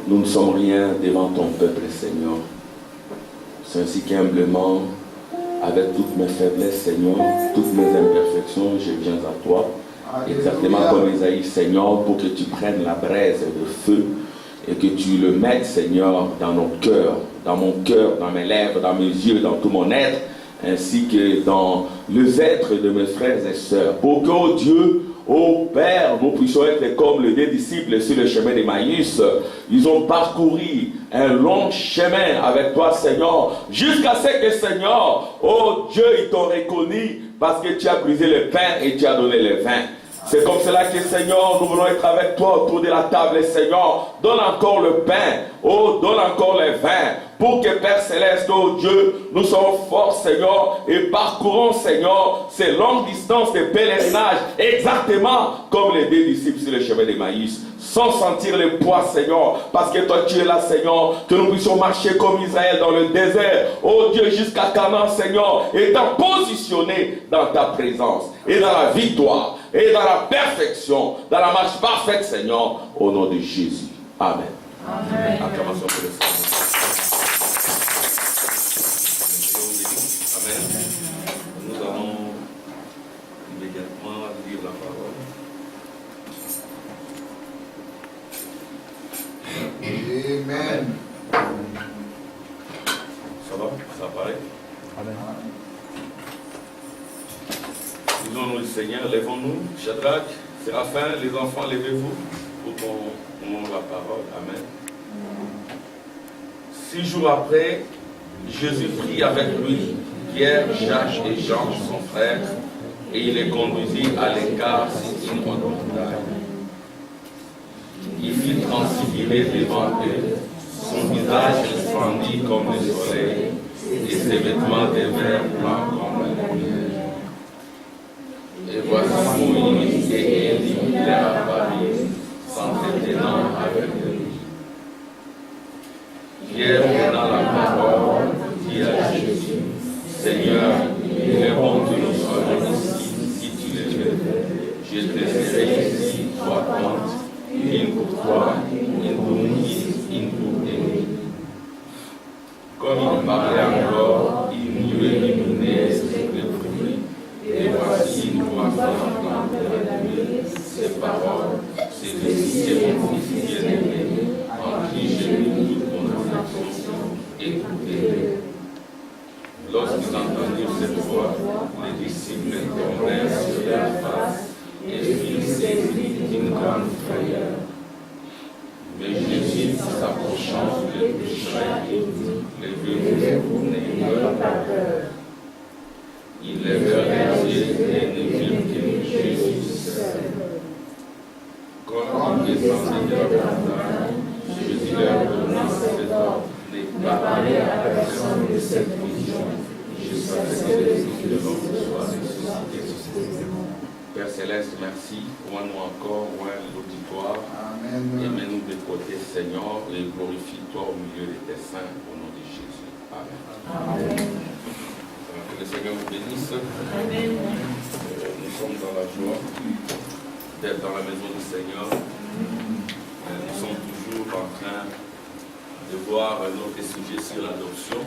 Nous ne sommes rien devant ton peuple, Seigneur. C'est ainsi qu'humblement, avec toutes mes faiblesses, Seigneur, toutes mes imperfections, je viens à toi. Exactement comme Isaïe, Seigneur, pour que tu prennes la braise de feu et que tu le mettes, Seigneur, dans nos cœurs, dans mon cœur, dans mes lèvres, dans mes yeux, dans tout mon être, ainsi que dans les êtres de mes frères et sœurs. Pour que, oh Dieu, ô Père, nous puissions être comme les deux disciples sur le chemin d'Emmaüs. Ils ont parcouru un long chemin avec toi, Seigneur, jusqu'à ce que, Seigneur, ô Dieu, ils t'ont reconnu parce que tu as brisé le pain et tu as donné le vin. C'est comme cela que, Seigneur, nous voulons être avec toi autour de la table. Seigneur, donne encore le pain, oh, donne encore le vin, pour que, Père Céleste, oh Dieu, nous soyons forts, Seigneur, et parcourons, Seigneur, ces longues distances de pèlerinage, exactement comme les deux disciples sur le chemin d'Emmaüs, sans sentir le poids, Seigneur, parce que toi, tu es là, Seigneur, que nous puissions marcher comme Israël dans le désert, oh Dieu, jusqu'à Canaan, Seigneur, étant positionnés dans ta présence, et dans la victoire, et dans la perfection, dans la marche parfaite, Seigneur, au nom de Jésus. Amen. Amen. Acclamation pour le Seigneur. Amen. Nous allons immédiatement lire la parole. Amen. Ça va? Ça paraît? Amen. Disons-nous le Seigneur, lèvons-nous. Shadrach, Séraphin, les enfants, levez-vous pour qu'on montre la parole. Amen. 6 jours après, Jésus prit avec lui Pierre, Jacques et Jean, son frère, et il les conduisit à l'écart sur une haute montagne. Il fit transfigurer devant eux, son visage resplendit comme le soleil, et ses vêtements devinrent blancs comme la lumière. Et voici Moïse et Élie leur apparurent, s'entretenant avec lui. Pierre, prenant la parole, dit à Jésus, Seigneur, il est bon que nous soyons ici, si tu le veux. Je te serai ici 3 tentes, une pour toi, une pour Moïse, une pour Élie. Comme il parlait encore, il nous illuminait le bruit. Et voici une voix entendre de lui ces paroles. Celui-ci est mon fils bien-aimé, en qui j'ai mis toute mon affection. Écoutez-le. Lorsqu'ils entendirent cette voix, les disciples tombèrent sur leur face et furent saisis d'une grande frayeur. Mais Jésus, s'approchant, le toucha et dit, levez-vous, n'ayez pas peur. Ils levèrent les yeux et ne virent que Jésus seul. Quand ils descendaient de la montagne, Jésus leur donna cet ordre, ne parlez à personne de cette vision, jusqu'à ce que l'Esprit de l'homme soit ressuscité sur cette terre. Père Céleste, merci. Ouvre-nous encore, ouvre l'auditoire. Aimez-nous de côté, Seigneur, et glorifie-toi au milieu de tes saints, au nom de Jésus. Amen. Amen. Que le Seigneur vous bénisse. Amen. Nous sommes dans la joie d'être dans la maison du Seigneur. Nous sommes toujours en train de voir notre sujet sur l'adoption.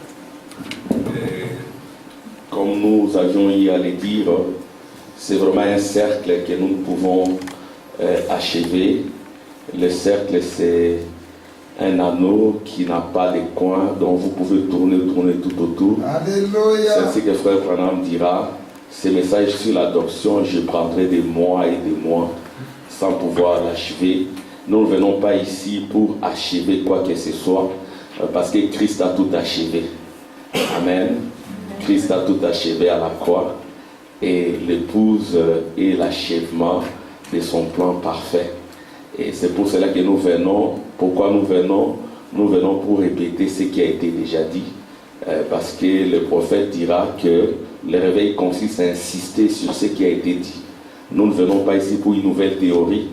Comme nous avions eu à le dire, c'est vraiment un cercle que nous pouvons achever. Le cercle, c'est un anneau qui n'a pas de coin, dont vous pouvez tourner tout autour. Alléluia. C'est ainsi que Frère Branham dira, ces messages sur l'adoption, je prendrai des mois et des mois sans pouvoir l'achever. Nous ne venons pas ici pour achever quoi que ce soit, parce que Christ a tout achevé. Amen. Christ a tout achevé à la croix, et l'épouse est l'achèvement de son plan parfait. Et c'est pour cela que nous venons. Pourquoi nous venons? Nous venons pour répéter ce qui a été déjà dit, parce que le prophète dira que le réveil consiste à insister sur ce qui a été dit. Nous ne venons pas ici pour une nouvelle théorie,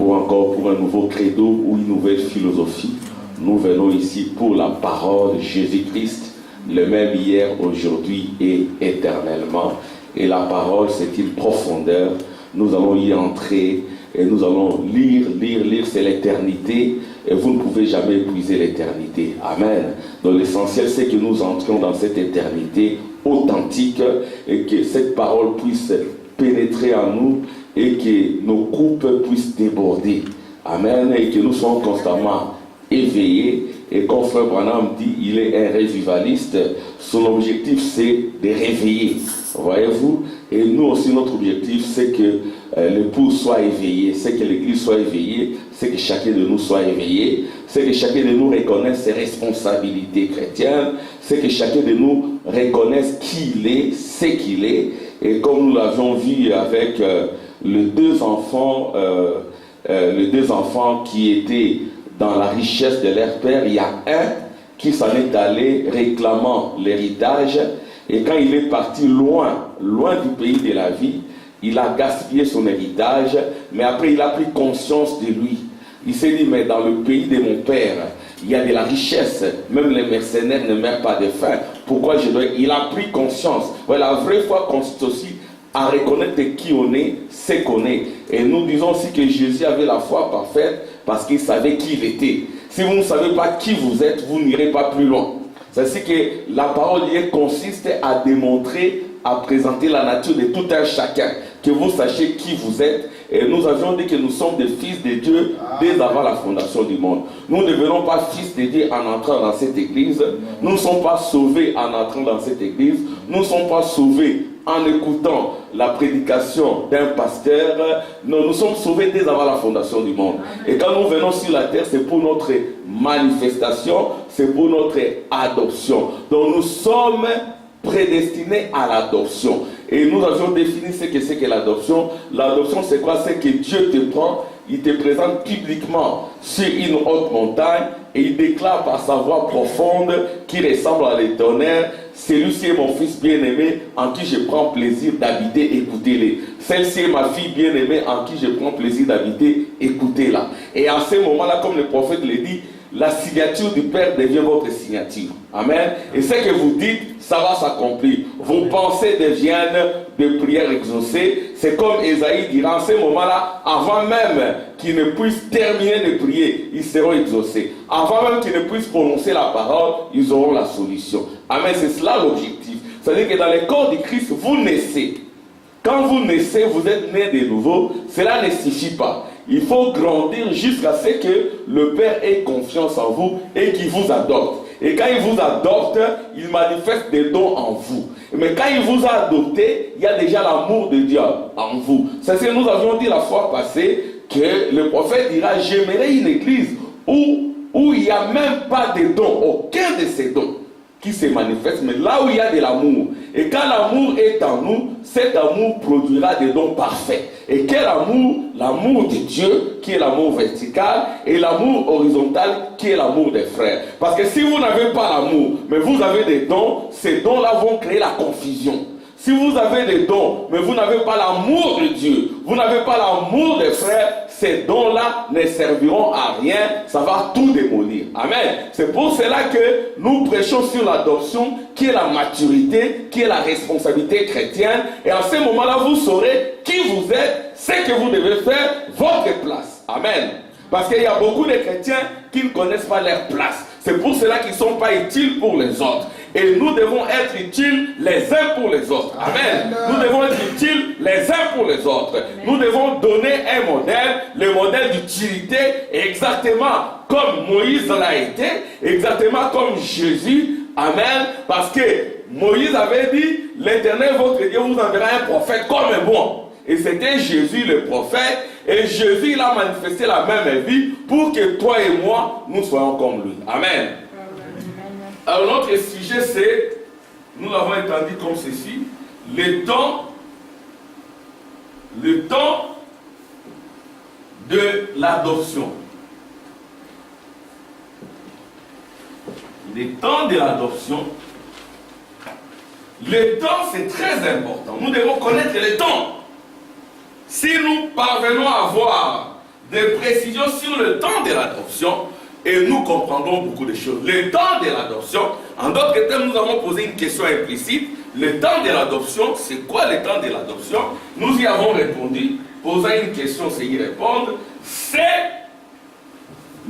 ou encore pour un nouveau credo ou une nouvelle philosophie. Nous venons ici pour la parole de Jésus-Christ, le même hier, aujourd'hui et éternellement. Et la parole, c'est une profondeur. Nous allons y entrer et nous allons lire, c'est l'éternité. et vous ne pouvez jamais épuiser l'éternité. Amen. Donc l'essentiel, c'est que nous entrions dans cette éternité authentique et que cette parole puisse pénétrer en nous et que nos coupes puissent déborder. Amen. Et que nous soyons constamment éveillés. Et comme Frère Branham dit, il est un révivaliste. Son objectif, c'est de réveiller. Voyez-vous? Et nous aussi, notre objectif, c'est que l'épouse soit éveillée, c'est que l'église soit éveillée, c'est que chacun de nous soit éveillé, c'est que chacun de nous reconnaisse ses responsabilités chrétiennes, c'est que chacun de nous reconnaisse qui il est, ce qu'il est. Et comme nous l'avions vu avec les deux enfants qui étaient dans la richesse de leur père, il y a un qui s'en est allé réclamant l'héritage, et quand il est parti loin du pays de la vie, il a gaspillé son héritage, mais après il a pris conscience de lui. Il s'est dit, mais dans le pays de mon père, il y a de la richesse, même les mercenaires ne meurent pas de faim. Pourquoi je dois... Il a pris conscience. Ouais, la vraie foi consiste aussi à reconnaître qui on est, ce qu'on est. Et nous disons aussi que Jésus avait la foi parfaite parce qu'il savait qui il était. Si vous ne savez pas qui vous êtes, vous n'irez pas plus loin. C'est-à-dire que la parole hier consiste à démontrer, à présenter la nature de tout un chacun, que vous sachiez qui vous êtes. Et nous avions dit que nous sommes des fils de Dieu dès avant la fondation du monde. Nous ne devenons pas fils de Dieu en entrant dans cette église. Nous ne sommes pas sauvés en entrant dans cette église. Nous ne sommes pas sauvés en écoutant la prédication d'un pasteur. Non, nous sommes sauvés dès avant la fondation du monde. Et quand nous venons sur la terre, c'est pour notre manifestation, c'est pour notre adoption. Donc nous sommes prédestinés à l'adoption. Et nous avions défini ce que c'est que l'adoption. L'adoption, c'est quoi? C'est que Dieu te prend, il te présente publiquement sur une haute montagne et il déclare par sa voix profonde qui ressemble à l'éternel: celui-ci est mon fils bien-aimé en qui je prends plaisir d'habiter, écoutez-les. Celle-ci est ma fille bien-aimée en qui je prends plaisir d'habiter, écoutez-la. Et à ce moment-là, comme le prophète le dit, la signature du Père devient votre signature. Amen. Et ce que vous dites, ça va s'accomplir. Vos pensées deviennent des prières exaucées. C'est comme Ésaïe dira, en ce moment-là, avant même qu'ils ne puissent terminer de prier, ils seront exaucés. Avant même qu'ils ne puissent prononcer la parole, ils auront la solution. Amen. C'est cela l'objectif. C'est-à-dire que dans le corps du Christ, vous naissez. Quand vous naissez, vous êtes né de nouveau. Cela ne suffit pas. Il faut grandir jusqu'à ce que le Père ait confiance en vous et qu'il vous adopte. Et quand il vous adopte, il manifeste des dons en vous. Mais quand il vous a adopté, il y a déjà l'amour de Dieu en vous. C'est ce que nous avions dit la fois passée, que le prophète dira: j'aimerais une église où il n'y a même pas de dons, aucun de ces dons qui se manifeste, mais là où il y a de l'amour. Et quand l'amour est en nous, cet amour produira des dons parfaits. Et quel amour? L'amour de Dieu, qui est l'amour vertical, et l'amour horizontal, qui est l'amour des frères. Parce que si vous n'avez pas l'amour, mais vous avez des dons, ces dons-là vont créer la confusion. Si vous avez des dons, mais vous n'avez pas l'amour de Dieu, vous n'avez pas l'amour des frères, ces dons-là ne serviront à rien, ça va tout démolir. Amen. C'est pour cela que nous prêchons sur l'adoption, qui est la maturité, qui est la responsabilité chrétienne. Et à ce moment-là, vous saurez qui vous êtes, ce que vous devez faire, votre place. Amen. Parce qu'il y a beaucoup de chrétiens qui ne connaissent pas leur place. C'est pour cela qu'ils ne sont pas utiles pour les autres. Et nous devons être utiles les uns pour les autres. Amen. Nous devons être utiles les uns pour les autres. Nous devons donner un modèle, le modèle d'utilité, exactement comme Moïse l'a été, exactement comme Jésus. Amen. Parce que Moïse avait dit: l'Éternel votre Dieu vous enverra un prophète comme un bon. Et c'était Jésus le prophète. Et Jésus, il a manifesté la même vie pour que toi et moi, nous soyons comme lui. Amen. Alors notre sujet c'est, nous l'avons entendu comme ceci, le temps de l'adoption. Le temps de l'adoption. Le temps c'est très important. Nous devons connaître le temps. Si nous parvenons à avoir des précisions sur le temps de l'adoption, et nous comprendrons beaucoup de choses. Le temps de l'adoption, en d'autres termes, nous avons posé une question implicite. Le temps de l'adoption, c'est quoi le temps de l'adoption? Nous y avons répondu. Posant une question, c'est y répondre. C'est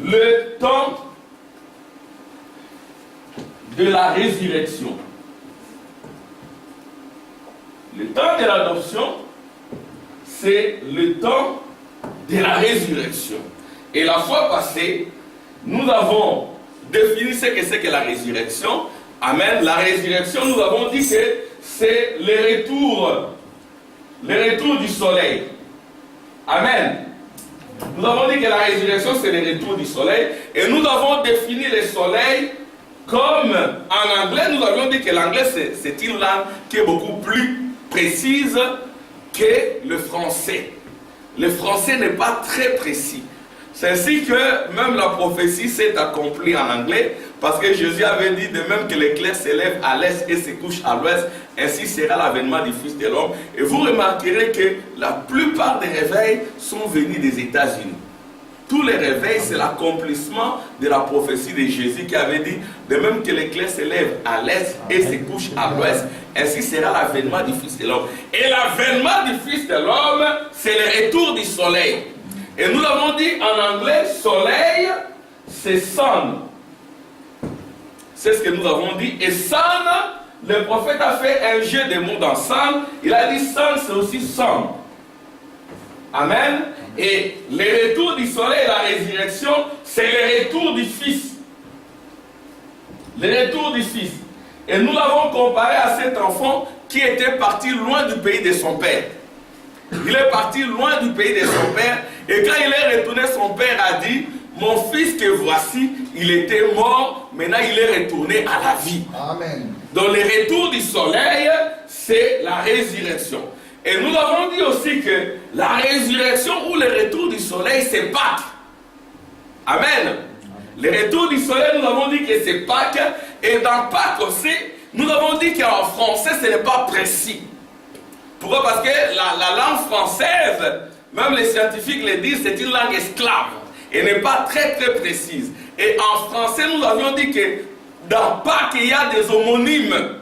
le temps de la résurrection. Le temps de l'adoption, c'est le temps de la résurrection. Et la fois passée, nous avons défini ce que c'est que la résurrection. Amen. La résurrection, nous avons dit que c'est le retour du soleil. Amen. Nous avons dit que la résurrection, c'est le retour du soleil. Et nous avons défini le soleil comme, en anglais, nous avions dit que l'anglais, c'est une langue qui est beaucoup plus précise que le français. Le français n'est pas très précis. C'est ainsi que même la prophétie s'est accomplie en anglais, parce que Jésus avait dit de même que l'éclair s'élève à l'est et se couche à l'ouest, ainsi sera l'avènement du Fils de l'homme. Et vous remarquerez que la plupart des réveils sont venus des États-Unis. Tous les réveils, c'est l'accomplissement de la prophétie de Jésus qui avait dit de même que l'éclair s'élève à l'est et se couche à l'ouest, ainsi sera l'avènement du Fils de l'homme. Et l'avènement du Fils de l'homme, c'est le retour du soleil. Et nous l'avons dit en anglais, soleil, c'est sun. C'est ce que nous avons dit. Et sun, le prophète a fait un jeu de mots dans sun. Il a dit sun, c'est aussi sun. Amen. Et le retour du soleil et la résurrection, c'est le retour du Fils. Le retour du Fils. Et nous l'avons comparé à cet enfant qui était parti loin du pays de son père. Il est parti loin du pays de son père. Et quand il est retourné, son père a dit, mon fils que voici, il était mort, maintenant il est retourné à la vie. Amen. Donc le retour du soleil, c'est la résurrection. Et nous avons dit aussi que la résurrection ou le retour du soleil, c'est Pâques. Amen. Le retour du soleil, nous avons dit que c'est Pâques. Et dans Pâques aussi, nous avons dit qu'en français, ce n'est pas précis. Pourquoi? Parce que la langue française, même les scientifiques le disent, c'est une langue esclave. Et n'est pas très très précise. Et en français, nous avions dit que dans Pâques, il y a des homonymes.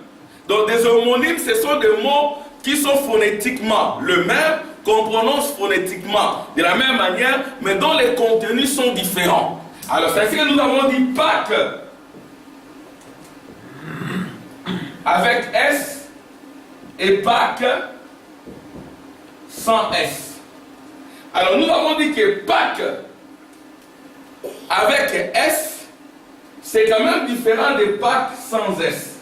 Donc des homonymes, ce sont des mots qui sont phonétiquement le même, qu'on prononce phonétiquement de la même manière, mais dont les contenus sont différents. Alors c'est ainsi que nous avons dit Pâques avec S et Pâques sans S. Alors nous avons dit que Pâques avec S, c'est quand même différent de Pâques sans S.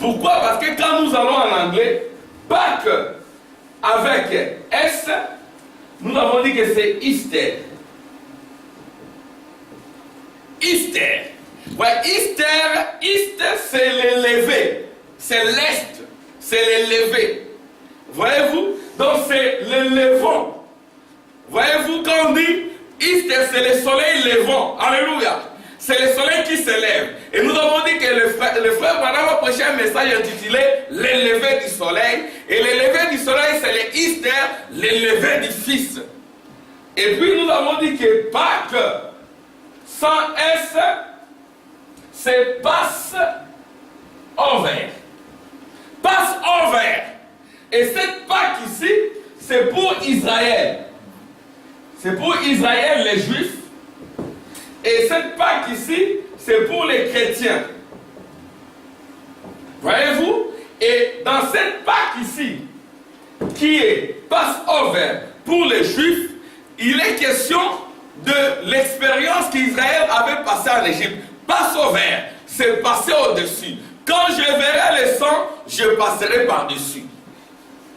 Pourquoi? Parce que quand nous allons en anglais, Pâques avec S, nous avons dit que c'est Easter. Easter. Ouais, Easter, c'est le lever. C'est l'est. C'est le lever. Voyez-vous? Donc c'est le levant. Voyez-vous, quand on dit Easter, c'est le soleil levant. Alléluia. C'est le soleil qui se lève. Et nous avons dit que le frère Branham a prêché un message intitulé Le lever du soleil. Et le lever du soleil, c'est le Easter, le lever du Fils. Et puis nous avons dit que Pâques, sans S, c'est Passe over. Passe over. Et cette Pâques ici, c'est pour Israël. C'est pour Israël, les Juifs. Et cette Pâques ici, c'est pour les chrétiens. Voyez-vous? Et dans cette Pâques ici, qui est Passover pour les Juifs, il est question de l'expérience qu'Israël avait passée en Égypte. Passover, c'est passer au-dessus. Quand je verrai le sang, je passerai par-dessus.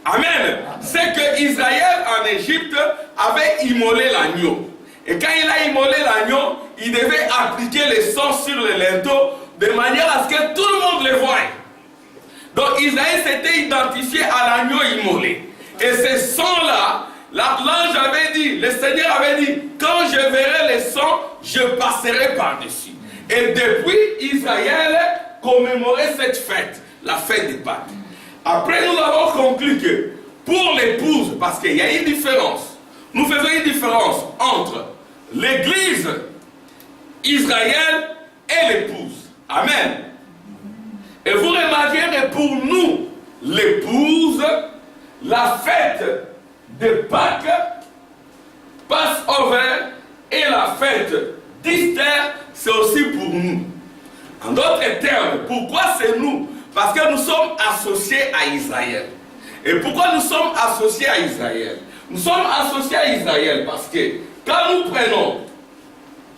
Amen. C'est que Israël en Égypte avait immolé l'agneau. Et quand il a immolé l'agneau, il devait appliquer le sang sur le linteau de manière à ce que tout le monde le voie. Donc Israël s'était identifié à l'agneau immolé. Et ce sang-là, l'ange avait dit, le Seigneur avait dit, quand je verrai le sang, je passerai par-dessus. Et depuis, Israël commémorait cette fête, la fête des Pâques. Après, nous avons conclu que pour l'épouse, parce qu'il y a une différence, nous faisons une différence entre l'église, Israël et l'épouse. Amen. Et vous remarquerez que pour nous, l'épouse, la fête de Pâques, Passover et la fête d'Easter, c'est aussi pour nous. En d'autres termes, pourquoi c'est nous? Parce que nous sommes associés à Israël. Et pourquoi nous sommes associés à Israël? Nous sommes associés à Israël parce que quand nous prenons,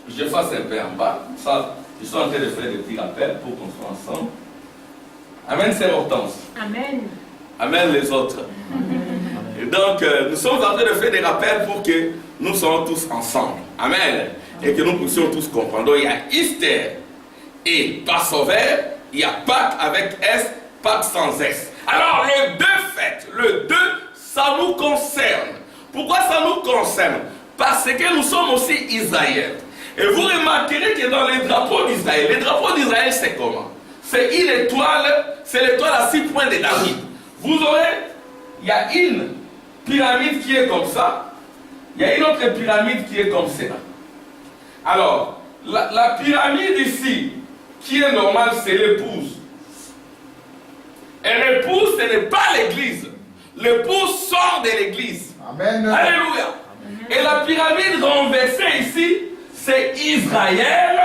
je fasse un peu en bas, ça, je suis en train de faire des petits rappels pour qu'on soit ensemble. Amen, c'est Hortense. Amen. Amen, les autres. Et donc, nous sommes en train de faire des rappels pour que nous soyons tous ensemble. Amen. Et que nous puissions tous comprendre. Donc, il y a Easter et Passover, il y a Pâques avec S, Pâques sans S. Alors, les deux fêtes, le 2, ça nous concerne. Pourquoi ça nous concerne? Parce que nous sommes aussi Israël. Et vous remarquerez que dans les drapeaux d'Israël, les drapeaux d'Israël, c'est comment? C'est une étoile, c'est l'étoile à 6 points de David. Vous aurez, il y a une pyramide qui est comme ça, il y a une autre pyramide qui est comme cela. Alors, la pyramide ici, qui est normale, c'est l'épouse. Et l'épouse, ce n'est pas l'église. L'épouse sort de l'église. Amen. Alléluia. Et la pyramide renversée ici, c'est Israël,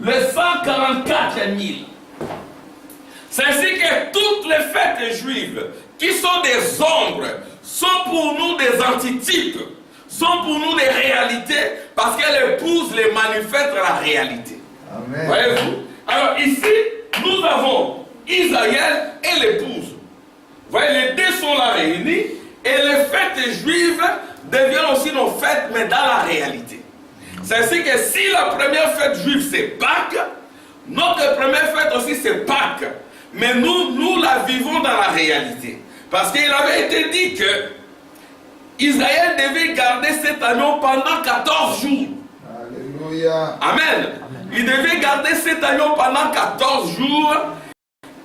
le 144 000. C'est ainsi que toutes les fêtes juives, qui sont des ombres, sont pour nous des antitypes, sont pour nous des réalités, parce qu'elles épousent les manifestent la réalité. Amen. Voyez-vous? Alors ici, nous avons Israël et l'épouse. Vous voyez, les deux sont là réunis, et les fêtes juives deviennent aussi nos fêtes, mais dans la réalité. C'est ainsi que si la première fête juive c'est Pâques, notre première fête aussi c'est Pâques. Mais nous la vivons dans la réalité. Parce qu'il avait été dit que Israël devait garder cet agneau pendant 14 jours. Alléluia. Amen. Il devait garder cet agneau pendant 14 jours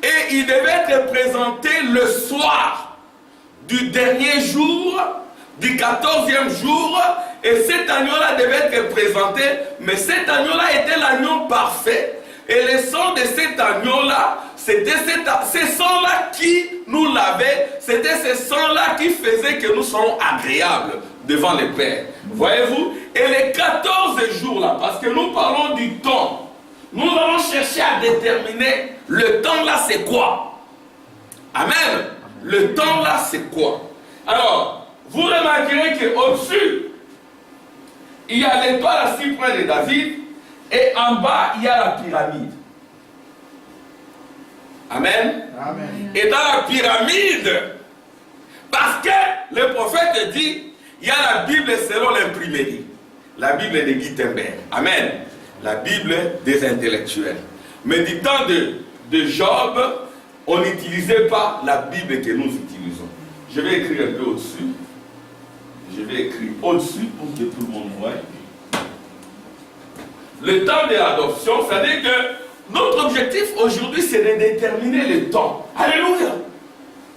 et il devait être présenté le soir du dernier jour, du 14e jour, et cet agneau-là devait être présenté, mais cet agneau-là était l'agneau parfait, et le sang de cet agneau-là, c'était ce sang-là qui nous lavait, c'était ce sang-là qui faisait que nous soyons agréables devant le Père. Voyez-vous? Et les 14 jours-là, parce que nous parlons du temps, nous allons chercher à déterminer le temps-là c'est quoi. Amen. Le temps-là c'est quoi? Alors, vous remarquerez qu'au-dessus, il y a l'étoile à 6 points de David, et en bas, il y a la pyramide. Amen. Amen. Et dans la pyramide, parce que le prophète dit, il y a la Bible selon l'imprimerie. La Bible de Gutenberg. Amen. La Bible des intellectuels. Mais du temps de Job, on n'utilisait pas la Bible que nous utilisons. Je vais écrire un peu au-dessus. Je vais écrire au-dessus pour que tout le monde voie. Le temps de l'adoption, c'est-à-dire que notre objectif aujourd'hui, c'est de déterminer le temps. Alléluia.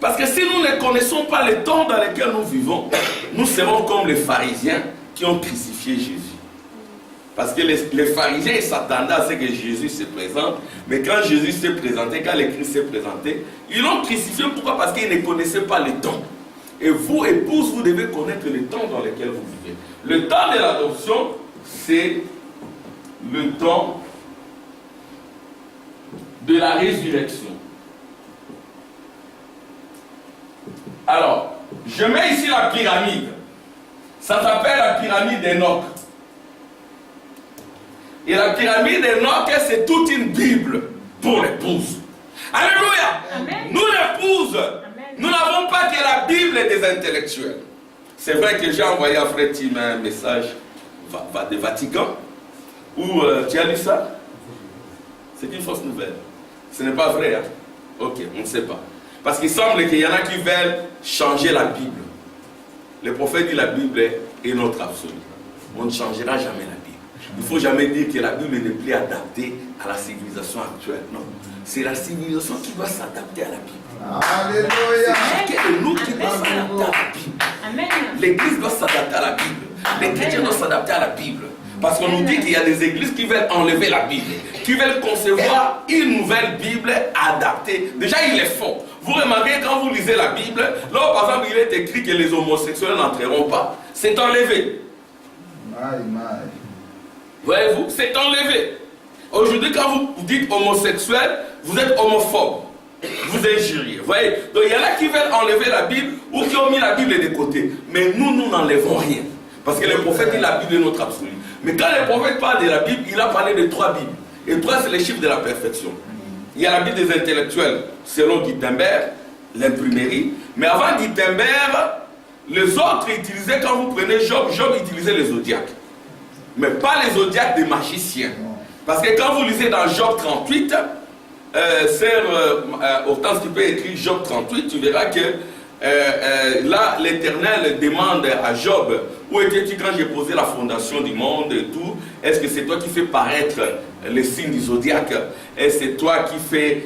Parce que si nous ne connaissons pas le temps dans lequel nous vivons, nous serons comme les pharisiens qui ont crucifié Jésus. Parce que les pharisiens, ils s'attendaient à ce que Jésus se présente. Mais quand Jésus s'est présenté, quand le Christ s'est présenté, ils l'ont crucifié. Pourquoi? Parce qu'ils ne connaissaient pas le temps. Et vous, épouses, vous devez connaître le temps dans lequel vous vivez. Le temps de l'adoption, c'est le temps de la résurrection. Alors, je mets ici la pyramide. Ça s'appelle la pyramide d'Enoch. Et la pyramide d'Enoch, c'est toute une Bible pour l'épouse. Alléluia. Amen. Nous, l'épouse, nous n'avons pas que la Bible des intellectuels. C'est vrai que j'ai envoyé à Frère Tim un message de Vatican, où tu as lu ça? C'est une fausse nouvelle. Ce n'est pas vrai, hein? Ok, on ne sait pas. Parce qu'il semble qu'il y en a qui veulent changer la Bible. Le prophète dit la Bible est notre absolu. On ne changera jamais la Bible. Il ne faut jamais dire que la Bible n'est plus adaptée à la civilisation actuelle. Non, c'est la civilisation qui doit s'adapter à la Bible. Alléluia. C'est chacun de nous qui doit s'adapter à la Bible. Amen. L'église doit s'adapter à la Bible. Les chrétiens doivent s'adapter à la Bible. Parce qu'on nous dit qu'il y a des églises qui veulent enlever la Bible, qui veulent concevoir une nouvelle Bible adaptée. Déjà, il est faux. Vous remarquez quand vous lisez la Bible, là où par exemple il est écrit que les homosexuels n'entreront pas, c'est enlevé. Voyez-vous, c'est enlevé. Aujourd'hui, quand vous dites homosexuel, vous êtes homophobe. Vous injuriez. Voyez, donc il y en a qui veulent enlever la Bible ou qui ont mis la Bible de côté. Mais nous n'enlèvons rien. Parce que le prophète dit la Bible est notre absolu. Mais quand le prophète parle de la Bible, il a parlé de 3 Bibles. Et 3, c'est les chiffres de la perfection. Il y a la Bible des intellectuels, selon Gutenberg, l'imprimerie. Mais avant Gutenberg, les autres utilisaient, quand vous prenez Job utilisait les zodiaques. Mais pas les zodiaques des magiciens. Parce que quand vous lisez dans Job 38, Sœur Hortense, tu peux écrire Job 38, tu verras que là, l'Éternel demande à Job, où étais-tu quand j'ai posé la fondation du monde et tout? Est-ce que c'est toi qui fais paraître les signes du zodiaque? Est-ce que c'est toi qui fais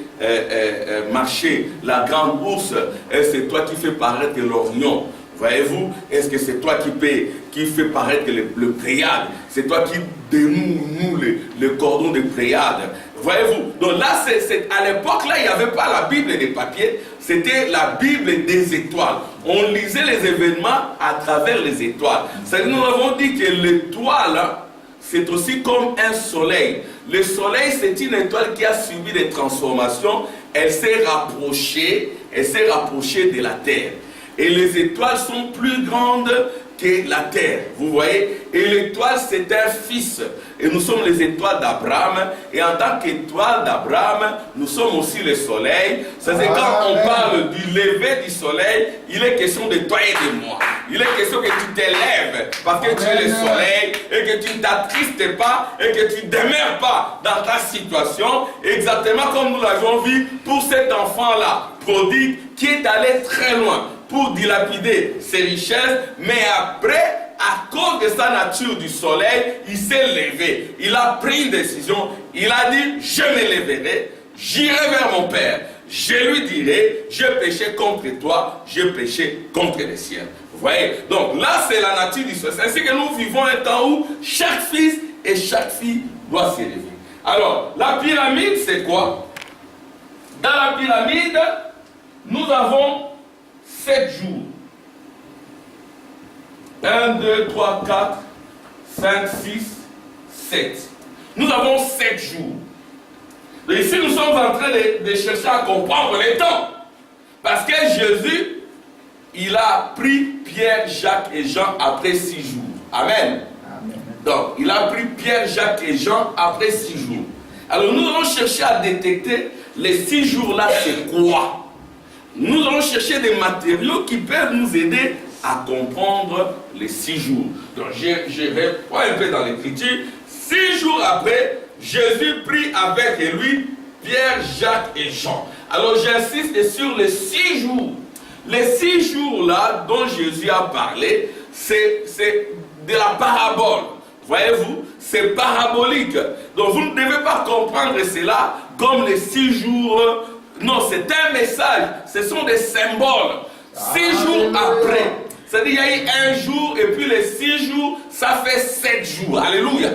marcher la grande ours? Est-ce que c'est toi qui fais paraître l'Orion? Voyez-vous, est-ce que c'est toi qui fait paraître le Pléiade? C'est toi qui dénoue le cordon de Pléiade? Voyez-vous, donc là, à l'époque, là, il n'y avait pas la Bible des papiers, c'était la Bible des étoiles. On lisait les événements à travers les étoiles. C'est-à-dire, nous avons dit que l'étoile, c'est aussi comme un soleil. Le soleil, c'est une étoile qui a subi des transformations. Elle s'est rapprochée de la terre. Et les étoiles sont plus grandes que la terre. Vous voyez? Et l'étoile, c'est un fils. Et nous sommes les étoiles d'Abraham. Et en tant qu'étoile d'Abraham, nous sommes aussi le soleil. C'est-à-dire quand on parle du lever du soleil, il est question de toi et de moi. Il est question que tu t'élèves parce que tu es le soleil et que tu ne t'attristes pas et que tu ne demeures pas dans ta situation. Exactement comme nous l'avons vu pour cet enfant-là, prodigue, qui est allé très loin pour dilapider ses richesses, mais après, à cause de sa nature du soleil, il s'est levé. Il a pris une décision. Il a dit, je me lèverai, j'irai vers mon Père. Je lui dirai, je péchais contre toi, je péchais contre les cieux. Vous voyez? Donc là, c'est la nature du soleil. C'est ainsi que nous vivons un temps où chaque fils et chaque fille doit se lever. Alors, la pyramide, c'est quoi? Dans la pyramide, nous avons 7 jours. 1, 2, 3, 4, 5, 6, 7. Nous avons 7 jours. Et ici, nous sommes en train de chercher à comprendre les temps. Parce que Jésus, il a pris Pierre, Jacques et Jean après 6 jours. Amen. Amen. Donc, il a pris Pierre, Jacques et Jean après 6 jours. Alors, nous allons chercher à détecter les 6 jours-là, c'est quoi? Nous allons chercher des matériaux qui peuvent nous aider à comprendre les 6 jours. Donc, je reprends un peu dans l'écriture. 6 jours après, Jésus prit avec lui Pierre, Jacques et Jean. Alors, j'insiste sur les 6 jours. Les 6 jours-là dont Jésus a parlé, c'est de la parabole. Voyez-vous, c'est parabolique. Donc, vous ne devez pas comprendre cela comme les 6 jours. Non, c'est un message. Ce sont des symboles. 6 jours après. C'est-à-dire, il y a eu un jour et puis les 6 jours, ça fait 7 jours. Alléluia.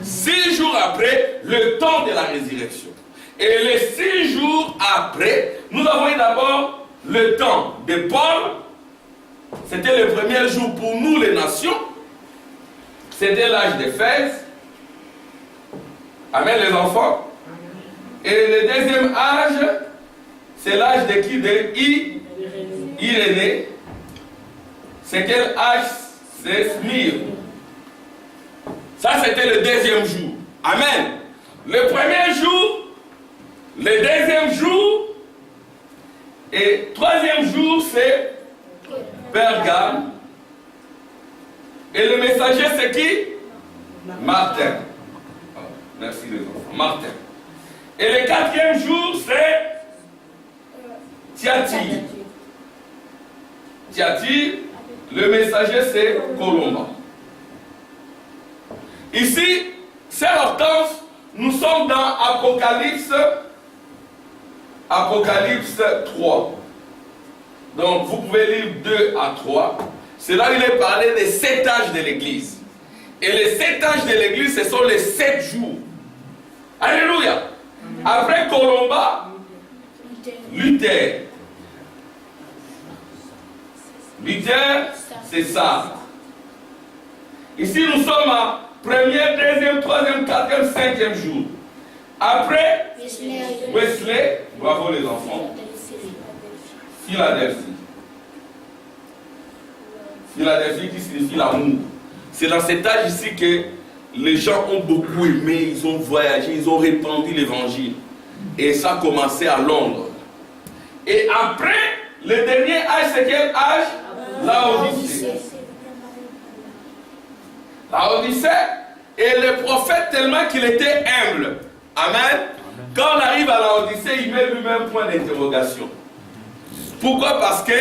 6 jours après, le temps de la résurrection. Et les 6 jours après, nous avons eu d'abord le temps de Paul. C'était le premier jour pour nous, les nations. C'était l'âge d'Éphèse. Amen, les enfants. Et le deuxième âge, c'est l'âge de qui? De Irénée. C'est quel âge? C'est Smyrne. Ça, c'était le deuxième jour. Amen. Le premier jour, le deuxième jour, et troisième jour, c'est Pergame. Et le messager, c'est qui? Martin. Merci les enfants. Martin. Et le quatrième jour, c'est Thyatire. Thyatire, le messager, c'est Colomba. Ici, sœur Hortense, nous sommes dans Apocalypse 3. Donc, vous pouvez lire 2 à 3. C'est là où il est parlé des 7 âges de l'Église. Et les 7 âges de l'Église, ce sont les 7 jours. Alléluia. Après Colomba, Luther. Luther, c'est ça. Ici, nous sommes premier, deuxième, troisième, quatrième, cinquième jour. Après, Wesley, bravo les enfants. Philadelphie. Philadelphie qui signifie l'amour. C'est dans cet âge ici que les gens ont beaucoup aimé, ils ont voyagé, ils ont répandu l'évangile. Et ça a commencé à Londres. Et après, le dernier âge, c'est quel âge? La Odyssée. La Odyssée. Et le prophète, tellement qu'il était humble. Amen. Quand on arrive à la Odyssée, il met lui-même point d'interrogation. Pourquoi? Parce que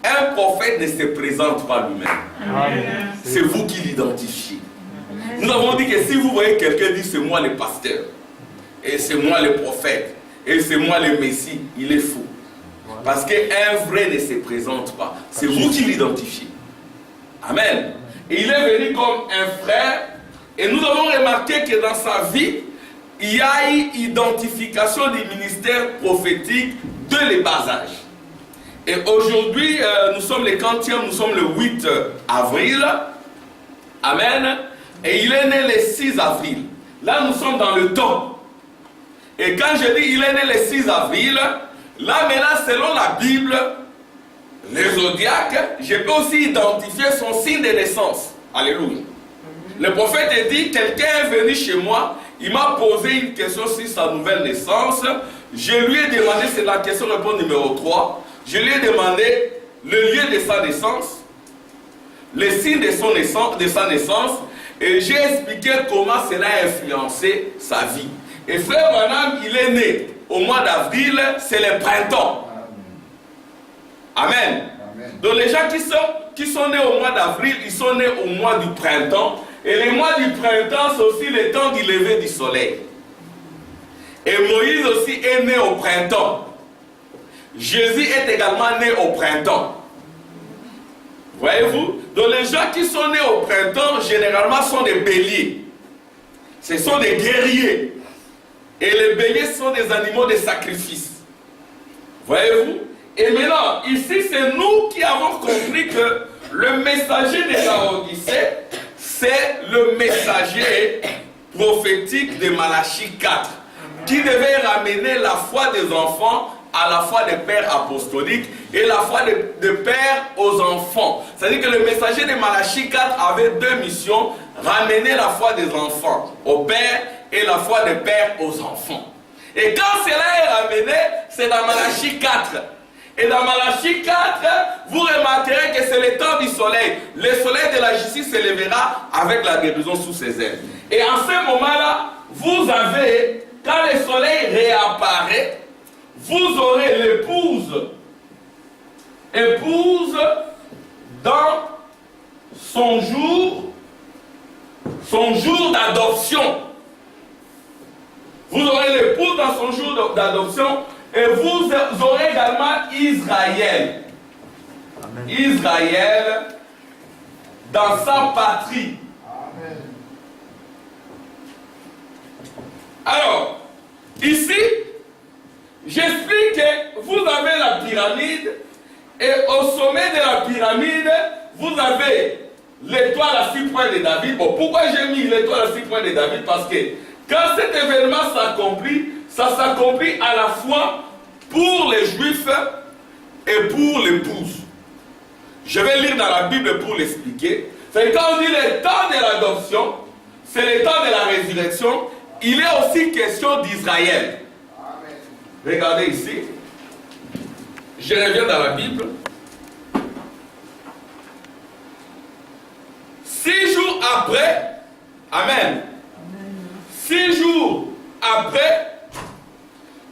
un prophète ne se présente pas lui-même. C'est vous qui l'identifiez. Nous avons dit que si vous voyez quelqu'un dire c'est moi le pasteur, et c'est moi le prophète, et c'est moi le Messie, il est faux. Parce qu'un vrai ne se présente pas. C'est vous qui l'identifiez. Amen. Et il est venu comme un frère. Et nous avons remarqué que dans sa vie, il y a eu identification du ministère prophétique de les bas âges. Et aujourd'hui, nous sommes les quantièmes, nous sommes le 8 avril. Amen. Et il est né le 6 avril. Là, nous sommes dans le temps. Et quand je dis il est né le 6 avril, là maintenant, selon la Bible, les zodiaques, je peux aussi identifier son signe de naissance. Alléluia. Le prophète a dit, quelqu'un est venu chez moi, il m'a posé une question sur sa nouvelle naissance. Je lui ai demandé, c'est la question-réponse numéro 3, je lui ai demandé le lieu de sa naissance, le signe de sa naissance, et j'ai expliqué comment cela a influencé sa vie. Et frère Branham, il est né au mois d'avril, c'est le printemps. Amen. Amen. Donc les gens qui sont nés au mois d'avril, ils sont nés au mois du printemps. Et le mois du printemps, c'est aussi le temps du lever du soleil. Et Moïse aussi est né au printemps. Jésus est également né au printemps. Voyez-vous? Donc les gens qui sont nés au printemps, généralement sont des béliers. Ce sont des guerriers. Et les béliers sont des animaux de sacrifice. Voyez-vous? Et maintenant, ici, c'est nous qui avons compris que le messager de la Odyssée, c'est le messager prophétique de Malachie 4, qui devait ramener la foi des enfants à la foi des pères apostoliques et la foi des pères aux enfants. C'est-à-dire que le messager de Malachie 4 avait deux missions, ramener la foi des enfants aux pères et la foi des pères aux enfants. Et quand cela est ramené, c'est dans Malachie 4. Et dans Malachie 4, vous remarquerez que c'est le temps du soleil. Le soleil de la justice se lèvera avec la guérison sous ses ailes. Et en ce moment-là, vous avez, quand le soleil réapparaît, vous aurez l'épouse dans son jour d'adoption. Vous aurez l'épouse dans son jour d'adoption. Et vous aurez également Israël. Amen. Israël dans sa patrie. Amen. Alors, ici, j'explique que vous avez la pyramide et au sommet de la pyramide, vous avez l'étoile à 6 points de David. Bon, pourquoi j'ai mis l'étoile à 6 points de David? Parce que quand cet événement s'accomplit, ça s'accomplit à la fois pour les Juifs et pour l'épouse. Je vais lire dans la Bible pour l'expliquer. C'est quand on dit le temps de l'adoption, c'est le temps de la résurrection, il est aussi question d'Israël. Regardez ici. Je reviens dans la Bible. 6 jours après, Amen. 6 jours après,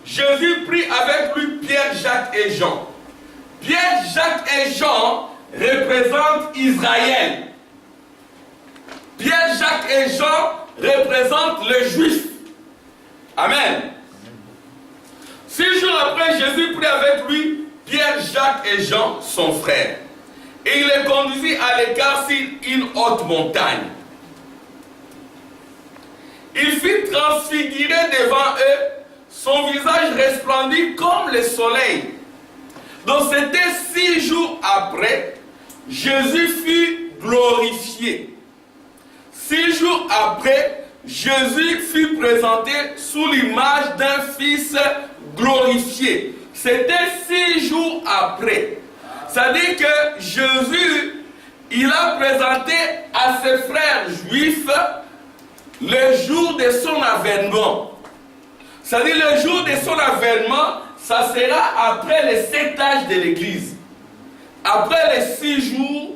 Jésus prit avec lui Pierre, Jacques et Jean. Pierre, Jacques et Jean représentent Israël. Pierre, Jacques et Jean représentent les Juifs. Amen. 6 jours après, Jésus prit avec lui Pierre, Jacques et Jean, son frère. Et il les conduisit à l'écart sur une haute montagne. Il fut transfiguré devant eux. Son visage resplendit comme le soleil. Donc c'était 6 jours après, Jésus fut glorifié. 6 jours après, Jésus fut présenté sous l'image d'un fils glorifié. C'était 6 jours après. C'est-à-dire que Jésus, il a présenté à ses frères juifs le jour de son avènement. C'est-à-dire le jour de son avènement, ça sera après les 7 âges de l'Église. Après les 6 jours,